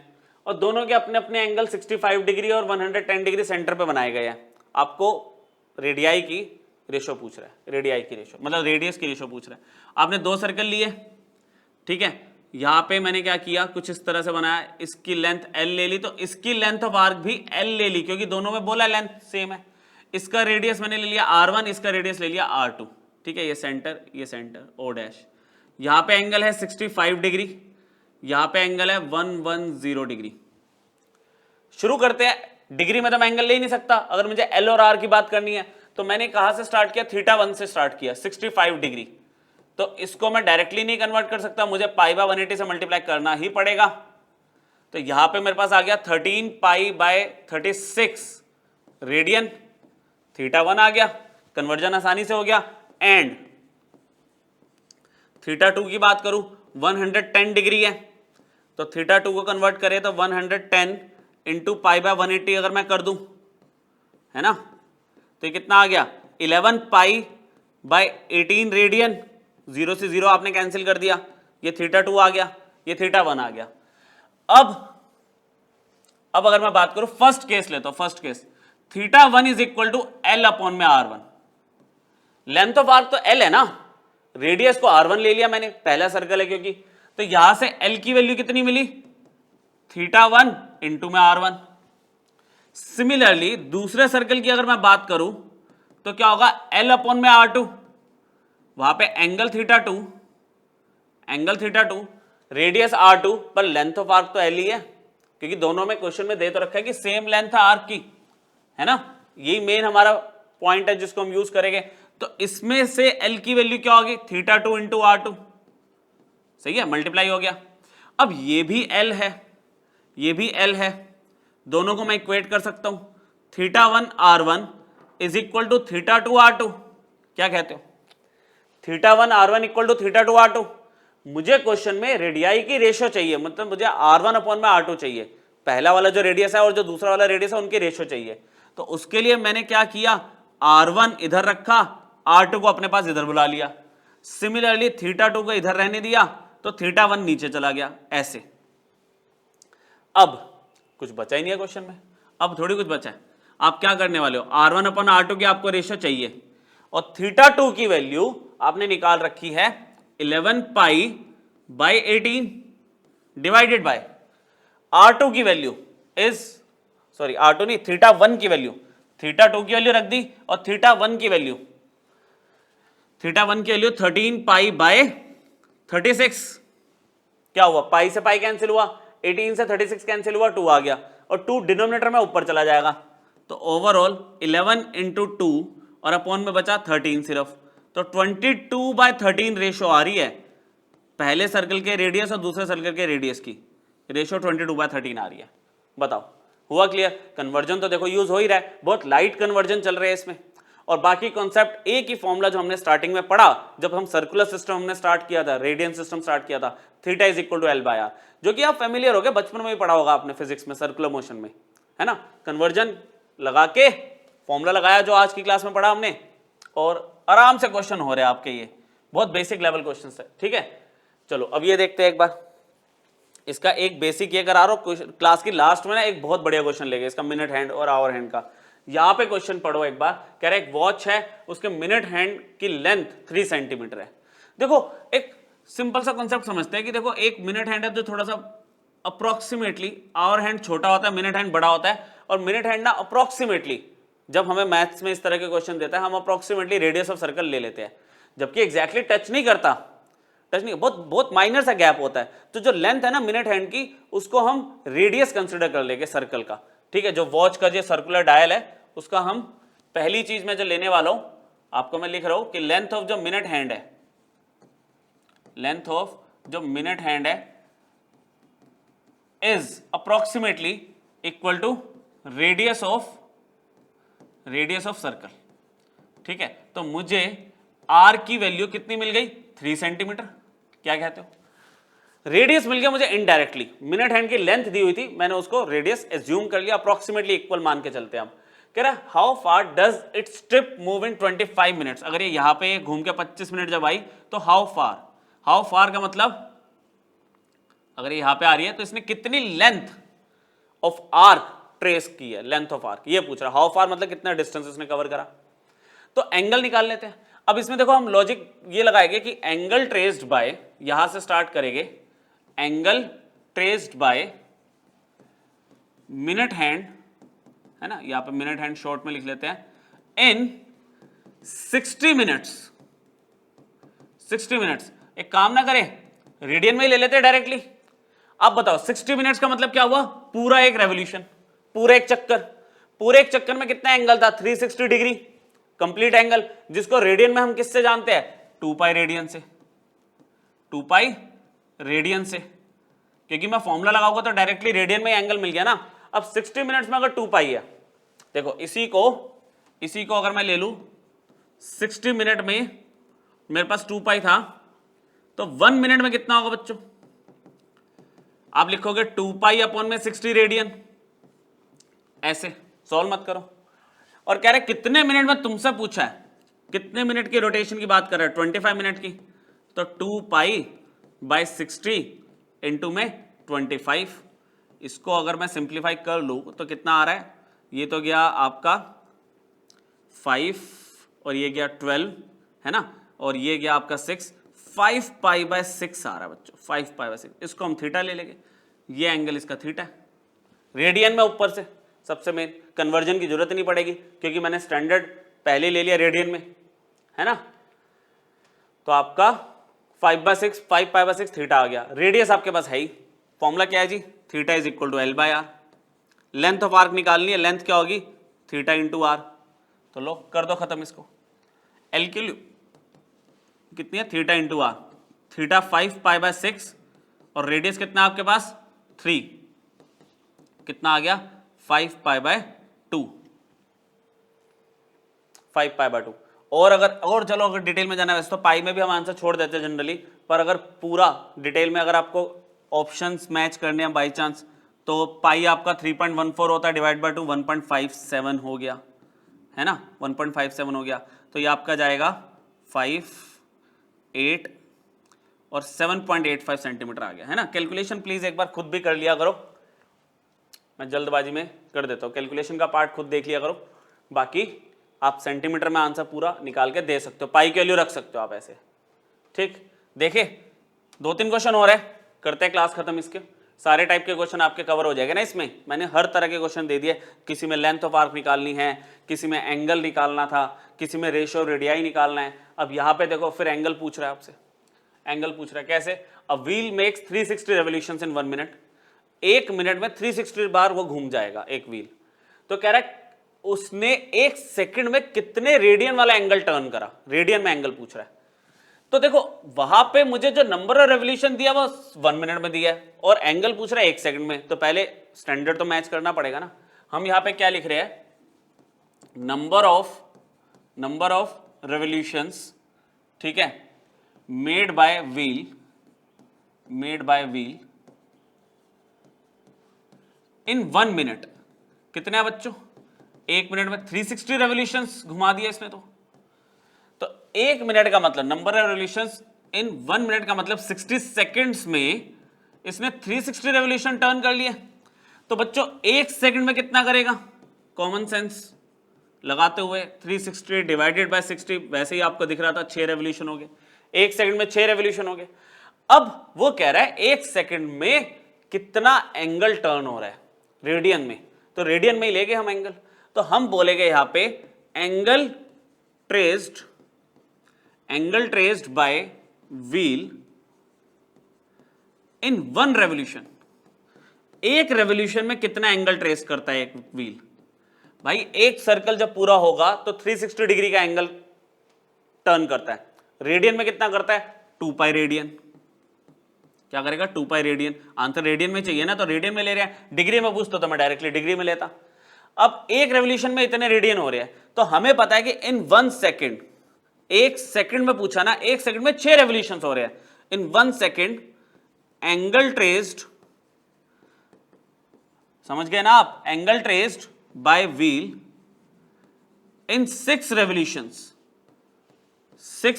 और दोनों के अपने अपने एंगल 65 डिग्री और 110 डिग्री सेंटर पे बनाए गए हैं। आपको रेडियाई की रेशो पूछ रहा है, रेडियाई की रेशो मतलब रेडियस की रेशो पूछ रहा है। आपने 2 सर्कल लिए, ठीक है, यहां पे मैंने क्या किया, कुछ इस तरह से बनाया, इसकी लेंथ एल ले ली, तो इसकी लेंथ ऑफ आर्क भी एल ले ली क्योंकि दोनों में बोला लेंथ सेम है। इसका रेडियस मैंने ले लिया R1, इसका रेडियस ले लिया R2, ठीक है, ये सेंटर ओ डैश, यहां पे एंगल है 65 डिग्री, यहां पे एंगल है 110 डिग्री। शुरू करते हैं, डिग्री में तो मैं एंगल ले ही नहीं सकता, अगर मुझे एल और आर की बात करनी है तो मैंने कहां से स्टार्ट किया, θ1 से स्टार्ट किया, 65 डिग्री, तो इसको मैं डायरेक्टली नहीं कन्वर्ट कर सकता, मुझे पाई बाय 180 से मल्टीप्लाई करना ही पड़ेगा। तो यहां पे मेरे पास आ गया 13 पाई बाय 36 रेडियन, θ1 आ गया, कन्वर्जन आसानी से हो गया। एंड θ2 की बात करूं 110 डिग्री है, तो θ2 को कन्वर्ट करें तो 110 इंटू पाई बाय 180 अगर मैं कर दूं, है ना, तो ये कितना आ गया 11 पाई बाय 18 रेडियन, 0 से 0 आपने कैंसिल कर दिया, ये θ2 आ गया, ये θ1 आ गया। अब अगर मैं बात करूं फर्स्ट केस लेता हूं, first case θ1 is equal to L upon में R1, लेंथ ऑफ आर्क तो एल है ना, रेडियस को R1 ले लिया मैंने, पहला सर्कल है क्योंकि, तो यहां से एल की वैल्यू कितनी मिली, θ1 इंटू में R1। सिमिलरली दूसरे सर्कल की अगर मैं बात करूं तो क्या होगा, एल अपॉन में R2, वहां पे एंगल θ2, रेडियस R2, पर लेंथ ऑफ आर्क तो एल ही है क्योंकि दोनों में क्वेश्चन में दे तो रखा है कि सेम लेंथ है आर्क की, है ना, यही मेन हमारा पॉइंट है जिसको हम यूज करेंगे। तो इसमें से एल की वैल्यू क्या होगी, θ2 इंटू R2, सही है, मल्टीप्लाई हो गया। अब ये भी एल है, ये भी एल है, दोनों को मैं इक्वेट कर सकता हूं, θ1 R1 is equal to θ2 R2, क्या कहते हो, θ1 R1 इक्वल टू θ2 R2। मुझे क्वेश्चन में रेडियाई की रेशो चाहिए, मतलब मुझे R1 अपॉन में R2 चाहिए, पहला वाला जो रेडियस है और जो दूसरा वाला रेडियस है उनकी रेशो चाहिए। तो उसके लिए मैंने क्या किया, R1 इधर रखा, R2 को अपने पास इधर बुला लिया, सिमिलरली θ2 को इधर रहने दिया तो θ1 नीचे चला गया ऐसे। अब कुछ बचा ही नहीं है क्वेश्चन में, अब थोड़ी कुछ बचा है। आप क्या करने वाले हो, R1 अपन R2 की आपको रेशियो चाहिए और θ2 की वैल्यू आपने निकाल रखी है 11 pi by 18 divided by R2 की वैल्यू इज, सॉरी R2 नहीं, θ1 की वैल्यू, θ2 की वैल्यू रख दी और θ1 की वैल्यू 13 पाई बाय 36। क्या हुआ, पाई से पाई कैंसिल हुआ, 18 से 36 कैंसिल हुआ, 2 आ गया और 2 डिनोमिनेटर में ऊपर चला जाएगा तो ओवरऑल 11 इंटू 2 और अपॉन में बचा 13 सिर्फ, तो 22/13 रेशो आ रही है पहले सर्कल के रेडियस और दूसरे सर्कल के रेडियस की, रेशो 22/13 आ रही है। बताओ हुआ क्लियर? कन्वर्जन तो देखो यूज हो ही रहा है, बहुत लाइट कन्वर्जन चल रहे हैं इसमें। और बाकी कॉन्सेप्ट एक ही फॉर्मूला जो हमने स्टार्टिंग में पढ़ा जब हम सर्कुलर सिस्टम हमने स्टार्ट किया था, रेडियन सिस्टम स्टार्ट किया था, theta is equal to L/R, जो कि आप फेमिलियर हो गए, बचपन में भी पढ़ा होगा आपने फिजिक्स में सर्कुलर मोशन में, है ना। कन्वर्जन लगा के फॉर्मूला लगाया जो आज की क्लास में पढ़ा हमने और आराम से क्वेश्चन हो रहे हैं आपके, ये बहुत बेसिक लेवल क्वेश्चन है, ठीक है। चलो अब ये देखते हैं एक बार, इसका एक बेसिक ये करा रहा हूं, क्लास की लास्ट में ना एक बहुत बढ़िया क्वेश्चन लेंगे इसका मिनट हैंड और आवर हैंड का। यहां पे क्वेश्चन पढ़ो एक बार, कह रहे एक वॉच है उसके मिनट हैंड की लेंथ 3 सेंटीमीटर है। देखो एक सिंपल सा कॉन्सेप्ट समझते हैं कि देखो एक मिनट हैंड है जो थोड़ा सा अप्रोक्सीमेटली, आवर हैंड छोटा होता है, मिनट हैंड बड़ा होता है, और मिनट हैंड ना अप्रोक्सीमेटली जब हमें मैथ्स में इस तरह के क्वेश्चन देता है हम अप्रोक्सीमेटली रेडियस ऑफ सर्कल ले लेते हैं, जबकि एग्जैक्टली टच नहीं करता, टच नहीं, बहुत माइनर सा गैप होता है। तो जो लेंथ है ना मिनट हैंड की उसको हम रेडियस कंसिडर कर लेंगे सर्कल का, ठीक है। जो वॉच का जो सर्कुलर डायल है उसका हम पहली चीज में जो लेने वाला हूं आपको मैं लिख रहा हूं कि लेंथ ऑफ जो मिनट हैंड है, लेंथ ऑफ जो मिनट हैंड है is approximately equal to radius of circle, ठीक है। तो मुझे R की वैल्यू कितनी मिल गई, 3 सेंटीमीटर, क्या कहते हो, रेडियस मिल गया मुझे इनडायरेक्टली, मिनट हैंड की लेंथ दी हुई थी मैंने उसको रेडियस एज्यूम कर लिया, अप्रोक्सीमेटली इक्वल मान के चलते हैं हम। कह रहा how far does it's trip move in 25 minutes, अगर ये यहां पे घूम के 25 मिनट जब आई तो हाउ फार का मतलब अगर यहां पे आ रही है तो इसने कितनी लेंथ ऑफ आर्क ट्रेस की है, लेंथ ऑफ आर्क ये पूछ रहा, हाउ फार मतलब कितना डिस्टेंस इसने कवर करा। तो एंगल निकाल लेते हैं। अब इसमें देखो हम लॉजिक ये लगाएंगे कि एंगल ट्रेस्ड बाय, यहां से स्टार्ट करेंगे, angle traced by minute hand, है ना, यहां पे मिनट हैंड शॉर्ट में लिख लेते हैं, इन 60 मिनट्स। 60 मिनट्स, एक काम ना करें रेडियन में ही ले लेते हैं डायरेक्टली। अब बताओ 60 मिनट्स का मतलब क्या हुआ, पूरा एक रेवोल्यूशन, पूरा एक चक्कर, पूरे एक चक्कर में कितना एंगल था, 360 डिग्री कंप्लीट एंगल, जिसको रेडियन में हम किससे जानते हैं, 2 पाई रेडियन से, 2 पाई रेडियन से, क्योंकि मैं फॉर्मूला लगाऊंगा तो डायरेक्टली रेडियन में एंगल मिल गया ना। अब 60 मिनट्स में अगर 2 पाई है, देखो इसी को अगर मैं ले लूं 60 मिनट में मेरे पास 2 पाई था तो 1 मिनट में कितना होगा बच्चों, आप लिखोगे 2 पाई अपॉन में 60 रेडियन, ऐसे सॉल्व मत करो। और कह रहे कितने मिनट में, तुमसे पूछा है कितने मिनट की रोटेशन की बात कर रहे हैं, 25 मिनट की, तो 2 पाई बाय 60 इंटू में 25, इसको अगर मैं सिंप्लीफाई कर लूं तो कितना आ रहा है, ये तो गया आपका 5 और ये गया 12, है ना, और ये गया आपका 6, 5 पाई बाय 6 आ रहा है बच्चों, 5 पाई बाय 6, इसको हम थीटा ले लेंगे, ये एंगल इसका थीटा है, रेडियन में ऊपर से, सबसे मेन कन्वर्जन की जरूरत नहीं पड़ेगी क्योंकि मैंने स्टैंडर्ड पहले ले लिया रेडियन में, है ना। तो आपका 5 पाई बाय 6 थीटा आ गया, रेडियस आपके पास है ही, फॉर्मूला क्या है जी, theta is equal to L/R। Length of arc निकालनी है, लेंथ क्या होगी, थीटा इंटू आर, तो लो कर दो खत्म इसको, एल की कितनी है, theta into R, theta 5 pi by 6 और रेडियस कितना आपके पास 3, कितना आ गया 5 पाई बाय 2, 5 पाई बाय 2। और चलो अगर डिटेल में जाना है वैसे तो पाई में भी हम आंसर छोड़ देते हैं जनरली, पर अगर पूरा डिटेल में अगर आपको ऑप्शंस मैच करने हैं बाई चांस तो पाई आपका 3.14 होता है, डिवाइड बाय 2 1.57 हो गया, है ना, 1.57 हो गया। तो ये आपका जाएगा 5, 8 और 7.85 सेंटीमीटर आ गया है ना। कैलकुलेशन प्लीज एक बार खुद भी कर लिया करो, मैं जल्दबाजी में कर देता हूँ, कैलकुलेशन का पार्ट खुद देख लिया करो, बाकी आप सेंटीमीटर में आंसर पूरा निकाल के दे सकते हो, पाई की वैल्यू रख सकते हो आप ऐसे। ठीक, देखे 2-3 क्वेश्चन हो रहे हैं, करते हैं क्लास खत्म, इसके सारे टाइप के क्वेश्चन आपके कवर हो जाएंगे ना। इसमें मैंने हर तरह के क्वेश्चन दे दिए, किसी में लेंथ ऑफ आर्क निकालनी है, किसी में एंगल निकालना था, किसी में रेशियो रेडियाई निकालना है। अब यहाँ पे देखो फिर एंगल पूछ रहा है आपसे, एंगल पूछ रहा है कैसे, a wheel makes 360 revolutions in 1 minute, 1 minute में 360 बार वो घूम जाएगा एक व्हील। तो कह रहा है उसने 1 सेकंड में कितने रेडियन वाला एंगल टर्न करा, रेडियन में एंगल पूछ रहा है। तो देखो वहां पे मुझे जो नंबर ऑफ रेवोल्यूशन दिया वो 1 मिनट में दिया है और एंगल पूछ रहा है 1 सेकंड में, तो पहले स्टैंडर्ड तो मैच करना पड़ेगा ना। हम यहां पे क्या लिख रहे हैं, नंबर ऑफ रेवोल्यूशंस, ठीक है, made by wheel in 1 minute, कितने हैं बच्चों, 1 मिनट में 360 रेवोल्यूशंस घुमा दिया इसने। तो 1 मिनट का मतलब number of revolutions in 1 minute का मतलब 60 सेकंड्स में इसने 360 रेवोल्यूशन टर्न कर लिए। तो बच्चों 1 सेकंड में कितना करेगा, कॉमन सेंस लगाते हुए 360 डिवाइडेड बाय 60, वैसे ही आपको दिख रहा था 6 रेवोल्यूशन हो गए, 1 सेकंड में 6 रेवोल्यूशन हो गए। अब वो कह रहा है 1 सेकंड में कितना एंगल टर्न हो रहा है रेडियन में, तो रेडियन में ही लेंगे हम एंगल। तो हम बोलेंगे यहां पे angle traced by wheel in 1 revolution, एक रेवोल्यूशन में कितना एंगल ट्रेस करता है एक व्हील। भाई एक सर्कल जब पूरा होगा तो 360 डिग्री का एंगल टर्न करता है, रेडियन में कितना करता है, 2 पाई रेडियन। क्या करेगा, 2 पाई रेडियन। आंसर रेडियन में चाहिए ना, तो रेडियन में ले रहे हैं, डिग्री में पूछता तो मैं डायरेक्टली डिग्री में लेता। अब एक रेवोल्यूशन में इतने रेडियन हो रहे हैं, तो हमें पता है कि इन 1 सेकेंड, 1 सेकेंड में पूछा ना, 1 सेकेंड में 6 रेवोल्यूशन हो रहे हैं। इन 1 सेकेंड एंगल ट्रेस्ड, समझ गए ना आप, angle traced by wheel in 6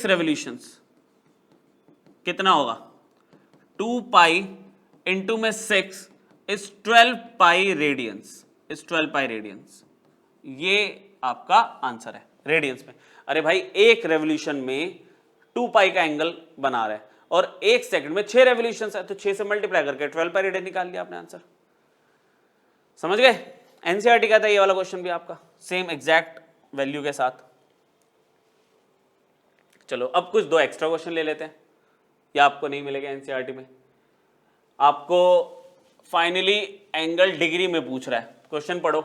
revolutions कितना होगा, 2 पाई इंटू में 6 इज 12 पाई रेडियंस, ये आपका आंसर है रेडियंस में। अरे भाई एक रेवोल्यूशन में 2 पाई का एंगल बना रहा है और 1 सेकंड में 6 रेवोल्यूशंस है, तो 6 से मल्टीप्लाई करके 12 पाई रेडियन निकाल लिया आपने आंसर। समझ गए, एनसीईआरटी का था ये वाला क्वेश्चन भी आपका सेम एग्जैक्ट वैल्यू के साथ। चलो अब कुछ 2 एक्स्ट्रा क्वेश्चन ले लेते हैं, या आपको नहीं मिलेगा एनसीईआरटी में। आपको फाइनली एंगल डिग्री में पूछ रहा है, क्वेश्चन पढ़ो।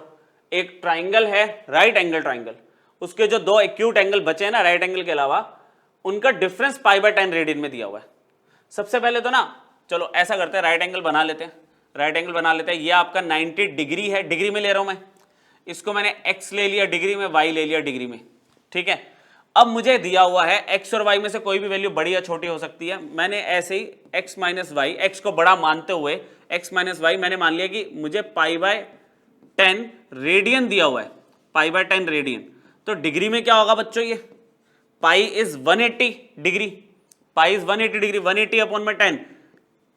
एक ट्राइंगल है, राइट एंगल ट्राइंगल, उसके जो 2 एक्यूट एंगल बचे हैं ना राइट एंगल के अलावा, उनका डिफरेंस π/10 रेडियन में दिया हुआ है। सबसे पहले तो ना चलो ऐसा करते हैं, राइट एंगल बना लेते हैं, ये आपका 90 डिग्री है, डिग्री में ले रहा हूं मैं, इसको मैंने x ले लिया डिग्री में, y ले लिया डिग्री में, ठीक है। अब मुझे दिया हुआ है x और y में से कोई भी वैल्यू बड़ी या छोटी हो सकती है। मैंने ऐसे ही x माइनस वाई, x को बड़ा मानते हुए x माइनस वाई मैंने मान लिया कि मुझे π/10 रेडियन दिया हुआ है, π/10 रेडियन। तो डिग्री में क्या होगा बच्चों, ये pi is 180 degree, pi is 180 degree, 180 upon में 10,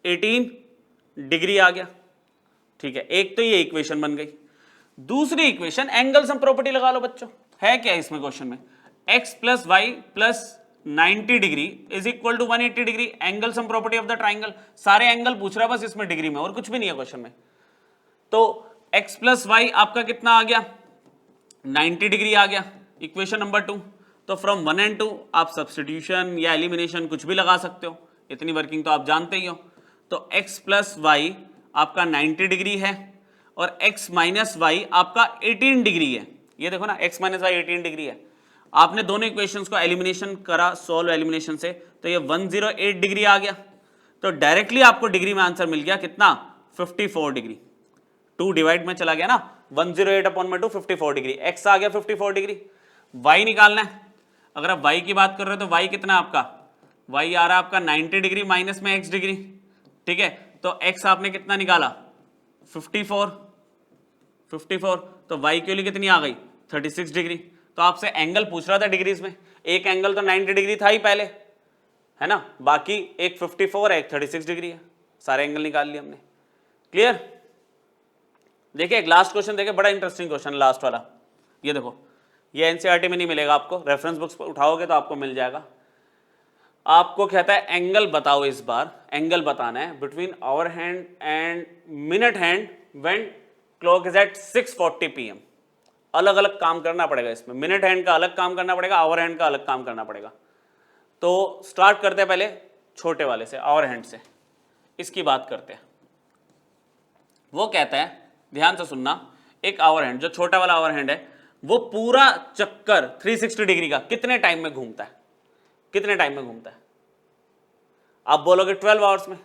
18 डिग्री आ गया, ठीक है। एक तो ये इक्वेशन बन गई। दूसरी इक्वेशन एंगल सम प्रॉपर्टी लगा लो बच्चों, है क्या इसमें क्वेश्चन में, x plus y plus 90 degree is equal to 180 degree, angle sum property of the triangle. सारे एंगल पूछ रहा है बस इसमें डिग्री में, और कुछ भी नहीं है क्वेश्चन में। तो x प्लस वाई आपका कितना आ गया, 90 डिग्री आ गया, इक्वेशन नंबर 2। तो फ्रॉम 1 and 2 आप सब्स्टिट्यूशन या एलिमिनेशन कुछ भी लगा सकते हो, इतनी वर्किंग तो आप जानते ही हो। तो x प्लस वाई आपका 90 डिग्री है और x माइनस वाई आपका 18 डिग्री है। ये देखो ना x माइनस वाई 18 डिग्री है। आपने दोनों इक्वेशंस को एलिमिनेशन करा, सॉल्व एलिमिनेशन से, तो ये 108 डिग्री आ गया। तो डायरेक्टली आपको डिग्री में आंसर मिल गया कितना, 54 डिग्री। 2 डिवाइड में चला गया ना, 108 अपॉन में 2 54 डिग्री, x आ गया 54 डिग्री। y निकालना है, अगर आप y की बात कर रहे हो तो y कितना आपका, y आ रहा है आपका 90 डिग्री माइनस में x डिग्री, ठीक है। तो x आपने कितना निकाला, 54, तो y के लिए कितनी आ गई, 36 डिग्री। तो आपसे एंगल पूछ रहा था डिग्रीज में, एक एंगल तो 90 डिग्री था ही पहले, है ना, बाकी एक 54 है, एक 36 डिग्री है, सारे एंगल निकाल लिए हमने। क्लियर? देखिए एक लास्ट क्वेश्चन देखे, बड़ा इंटरेस्टिंग क्वेश्चन लास्ट वाला, ये देखो, ये एनसीईआरटी में नहीं मिलेगा आपको, रेफरेंस बुक्स पर उठाओगे तो आपको मिल जाएगा। आपको कहता है एंगल बताओ, इस बार एंगल बताना है between hour hand and minute hand when clock is at 6:40 PM। अलग अलग काम करना पड़ेगा इसमें, मिनट हैंड का अलग काम करना पड़ेगा, आवर हैंड का अलग काम करना पड़ेगा। तो स्टार्ट करते हैं पहले छोटे वाले से, आवर हैंड से, इसकी बात करते हैं। वो कहता है, ध्यान से सुनना, एक आवर हैंड, जो छोटा वाला आवर हैंड है, वो पूरा चक्कर 360 डिग्री का कितने टाइम में घूमता है? कितने टाइम में घूमता है? आप बोलोगे 12 आवर्स में,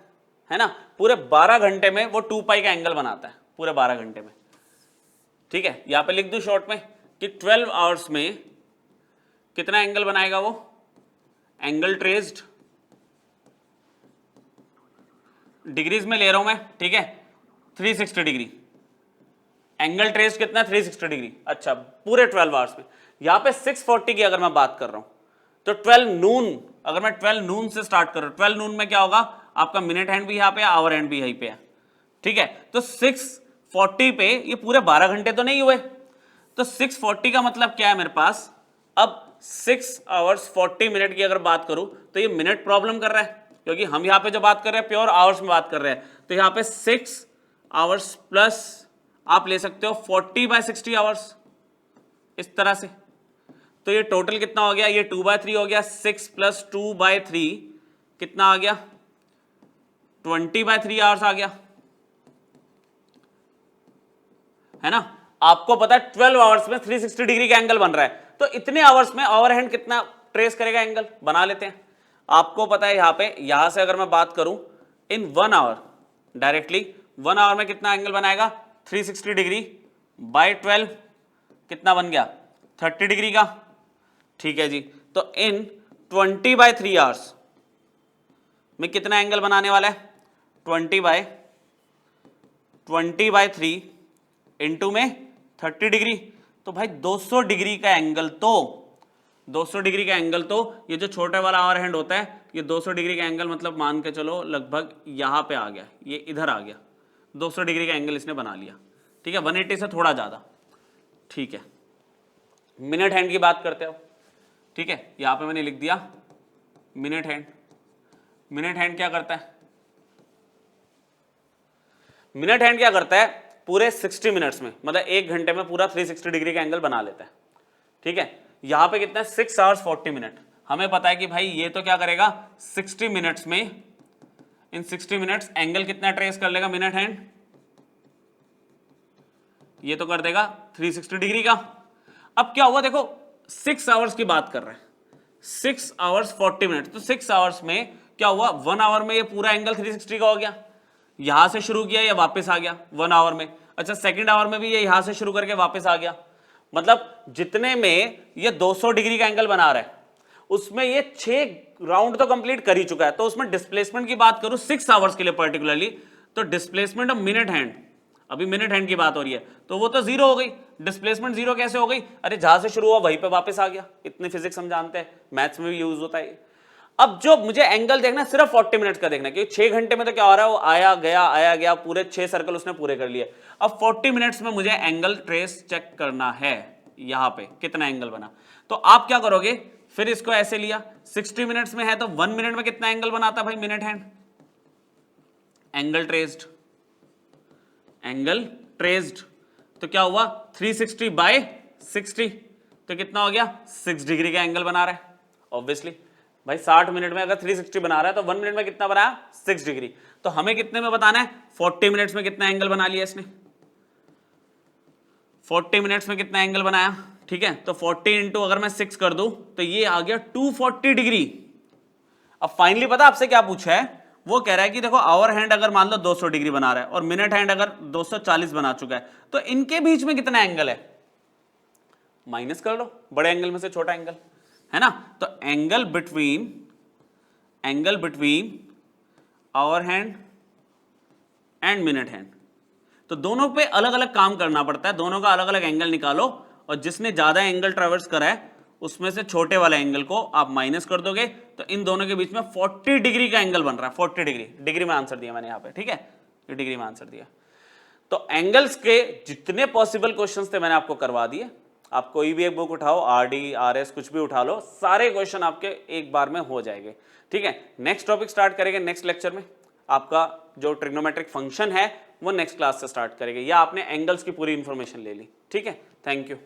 है ना, पूरे 12 घंटे में वो 2 पाई का एंगल बनाता है, पूरे 12 घंटे में। ठीक है, यहां पे लिख दूं शॉर्ट में कि 12 आवर्स में कितना एंगल बनाएगा वो? एंगल ट्रेस्ड, डिग्रीज में ले रहा हूं मैं, ठीक है, 360 डिग्री। एंगल ट्रेस्ड कितना? 360 डिग्री। अच्छा, पूरे 12 आवर्स में। यहां पे 6:40 की अगर मैं बात कर रहा हूं तो 12 नून, अगर मैं 12 नून से स्टार्ट कर रहा हूं, 12 नून में क्या होगा? आपका मिनट हैंड भी यहां पे है, आवर हैंड भी यहीं पे है। ठीक है, तो 6:40 पे ये पूरे 12 घंटे तो नहीं हुए, तो 6:40 का मतलब क्या है मेरे पास? अब 6 आवर्स 40 मिनट की अगर बात करूं तो ये मिनट प्रॉब्लम कर रहा है, क्योंकि हम यहां पे जो बात कर रहे हैं प्योर आवर्स में बात कर रहे हैं। तो यहां पे 6 आवर्स प्लस आप ले सकते हो 40/60 आवर्स, इस तरह से। तो ये टोटल कितना हो गया? ये 2/3 हो गया, 6 + 2/3 कितना आ गया? 20/3 आवर्स आ गया, है ना। आपको पता है 12 आवर्स में 360 डिग्री का एंगल बन रहा है, तो इतने आवर्स में ओवर हैंड कितना ट्रेस करेगा एंगल? बना लेते हैं। आपको पता है यहां पे, यहां से अगर मैं बात करूं इन 1 आवर, डायरेक्टली 1 आवर में कितना एंगल बनाएगा? 360 डिग्री बाय 12 कितना बन गया? 30 डिग्री का। ठीक है जी, तो इन 20/3 आवर्स में कितना एंगल बनाने वाला है? 20/3 इंटू में 30 डिग्री, तो भाई 200 डिग्री का एंगल, तो 200 डिग्री का एंगल, तो ये जो छोटा वाला आवर हैंड होता है, ये 200 डिग्री का एंगल मतलब मान के चलो लगभग यहां पे आ गया, ये इधर आ गया, 200 डिग्री का एंगल इसने बना लिया। ठीक है, 180 से थोड़ा ज्यादा। ठीक है, मिनट हैंड की बात करते हो। ठीक है, यहां पे मैंने लिख दिया मिनट हैंड। मिनट हैंड क्या करता है? मिनट हैंड क्या करता है? पूरे 60 मिनट्स में, मतलब 1 घंटे में पूरा 360 डिग्री का एंगल बना लेता है। ठीक है, यहां पे कितना है? 6 आवर्स 40 मिनट। हमें पता है कि भाई ये तो क्या करेगा? 60 मिनट्स में, इन 60 मिनट्स एंगल कितना ट्रेस कर लेगा मिनट हैंड? ये तो कर देगा 360 डिग्री का। अब क्या हुआ देखो, 6 आवर्स की बात कर रहे हैं, 6 आवर्स 40 मिनट, तो 6 आवर्स में क्या हुआ? 1 आवर में ये पूरा एंगल 360 का हो गया। यहां से शुरू किया, ये वापस आ गया 1 आवर में। अच्छा, सेकंड आवर में भी ये यहां से शुरू करके वापस आ गया। मतलब जितने में ये 200 डिग्री का एंगल बना रहा है, उसमें ये 6 राउंड तो कंप्लीट कर ही चुका है। तो उसमें डिस्प्लेसमेंट की बात करूं 6 आवर्स के लिए पर्टिकुलरली, तो डिस्प्लेसमेंट ऑफ मिनट हैंड, अभी मिनट हैंड की बात हो रही है, तो वो तो 0 हो गई। डिस्प्लेसमेंट 0 कैसे हो गई? अरे जहां से शुरू हुआ वहीं पे वापस आ गया। इतनी फिजिक्स हम जानते हैं, मैथ्स में भी यूज होता है। अब जो मुझे एंगल देखना सिर्फ 40 मिनट्स का देखना है, क्योंकि 6 घंटे में तो क्या हो रहा है, वो आया गया पूरे 6 सर्कल उसने पूरे कर लिए। अब 40 मिनट्स में मुझे एंगल ट्रेस चेक करना है, यहां पे कितना एंगल बना। तो आप क्या करोगे? फिर इसको ऐसे लिया, 60 मिनट्स में है तो 1 मिनट में कितना एंगल बनाता भाई minute hand? Angle traced, angle traced, तो क्या हुआ? 360/60, तो कितना हो गया? 6 डिग्री का एंगल बना रहा है। ऑब्वियसली भाई 60 मिनट में अगर 360 बना रहा है तो 1 मिनट में कितना बनाया? 6 डिग्री। तो हमें कितने में बताना है? 40 मिनट्स में कितना एंगल बना लिया इसने? 40 मिनट्स में कितना एंगल बनाया? ठीक है, तो 40 इंटू अगर मैं 6 कर दूं तो ये आ गया 240 डिग्री। अब फाइनली पता आपसे क्या पूछा है? वो कह रहा है कि देखो आवर हैंड अगर मान लो 200 डिग्री बना रहा है और मिनट हैंड अगर 240 बना चुका है, तो इनके बीच में कितना एंगल है? माइनस कर लो बड़े एंगल में से छोटा एंगल, है ना। तो angle between hour hand and minute hand, तो दोनों पे अलग अलग काम करना पड़ता है, दोनों का अलग अलग एंगल निकालो और जिसने ज्यादा एंगल ट्रेवर्स करा है उसमें से छोटे वाले एंगल को आप माइनस कर दोगे तो इन दोनों के बीच में 40 डिग्री का एंगल बन रहा है। 40 डिग्री, डिग्री में आंसर दिया मैंने यहाँ पे, ठीक है, ये डिग्री में आंसर दिया। तो एंगल्स के जितने पॉसिबल क्वेश्चंस थे मैंने आपको करवा दिए। आप कोई भी एक बुक उठाओ, आरडी, आरएस, कुछ भी उठा लो, सारे क्वेश्चन आपके एक बार में हो जाएंगे, ठीक है। नेक्स्ट टॉपिक स्टार्ट करेंगे नेक्स्ट लेक्चर में। आपका जो ट्रिग्नोमेट्रिक फंक्शन है वो नेक्स्ट क्लास से स्टार्ट करेंगे, या आपने एंगल्स की पूरी इंफॉर्मेशन ले ली, ठीक है। Thank you.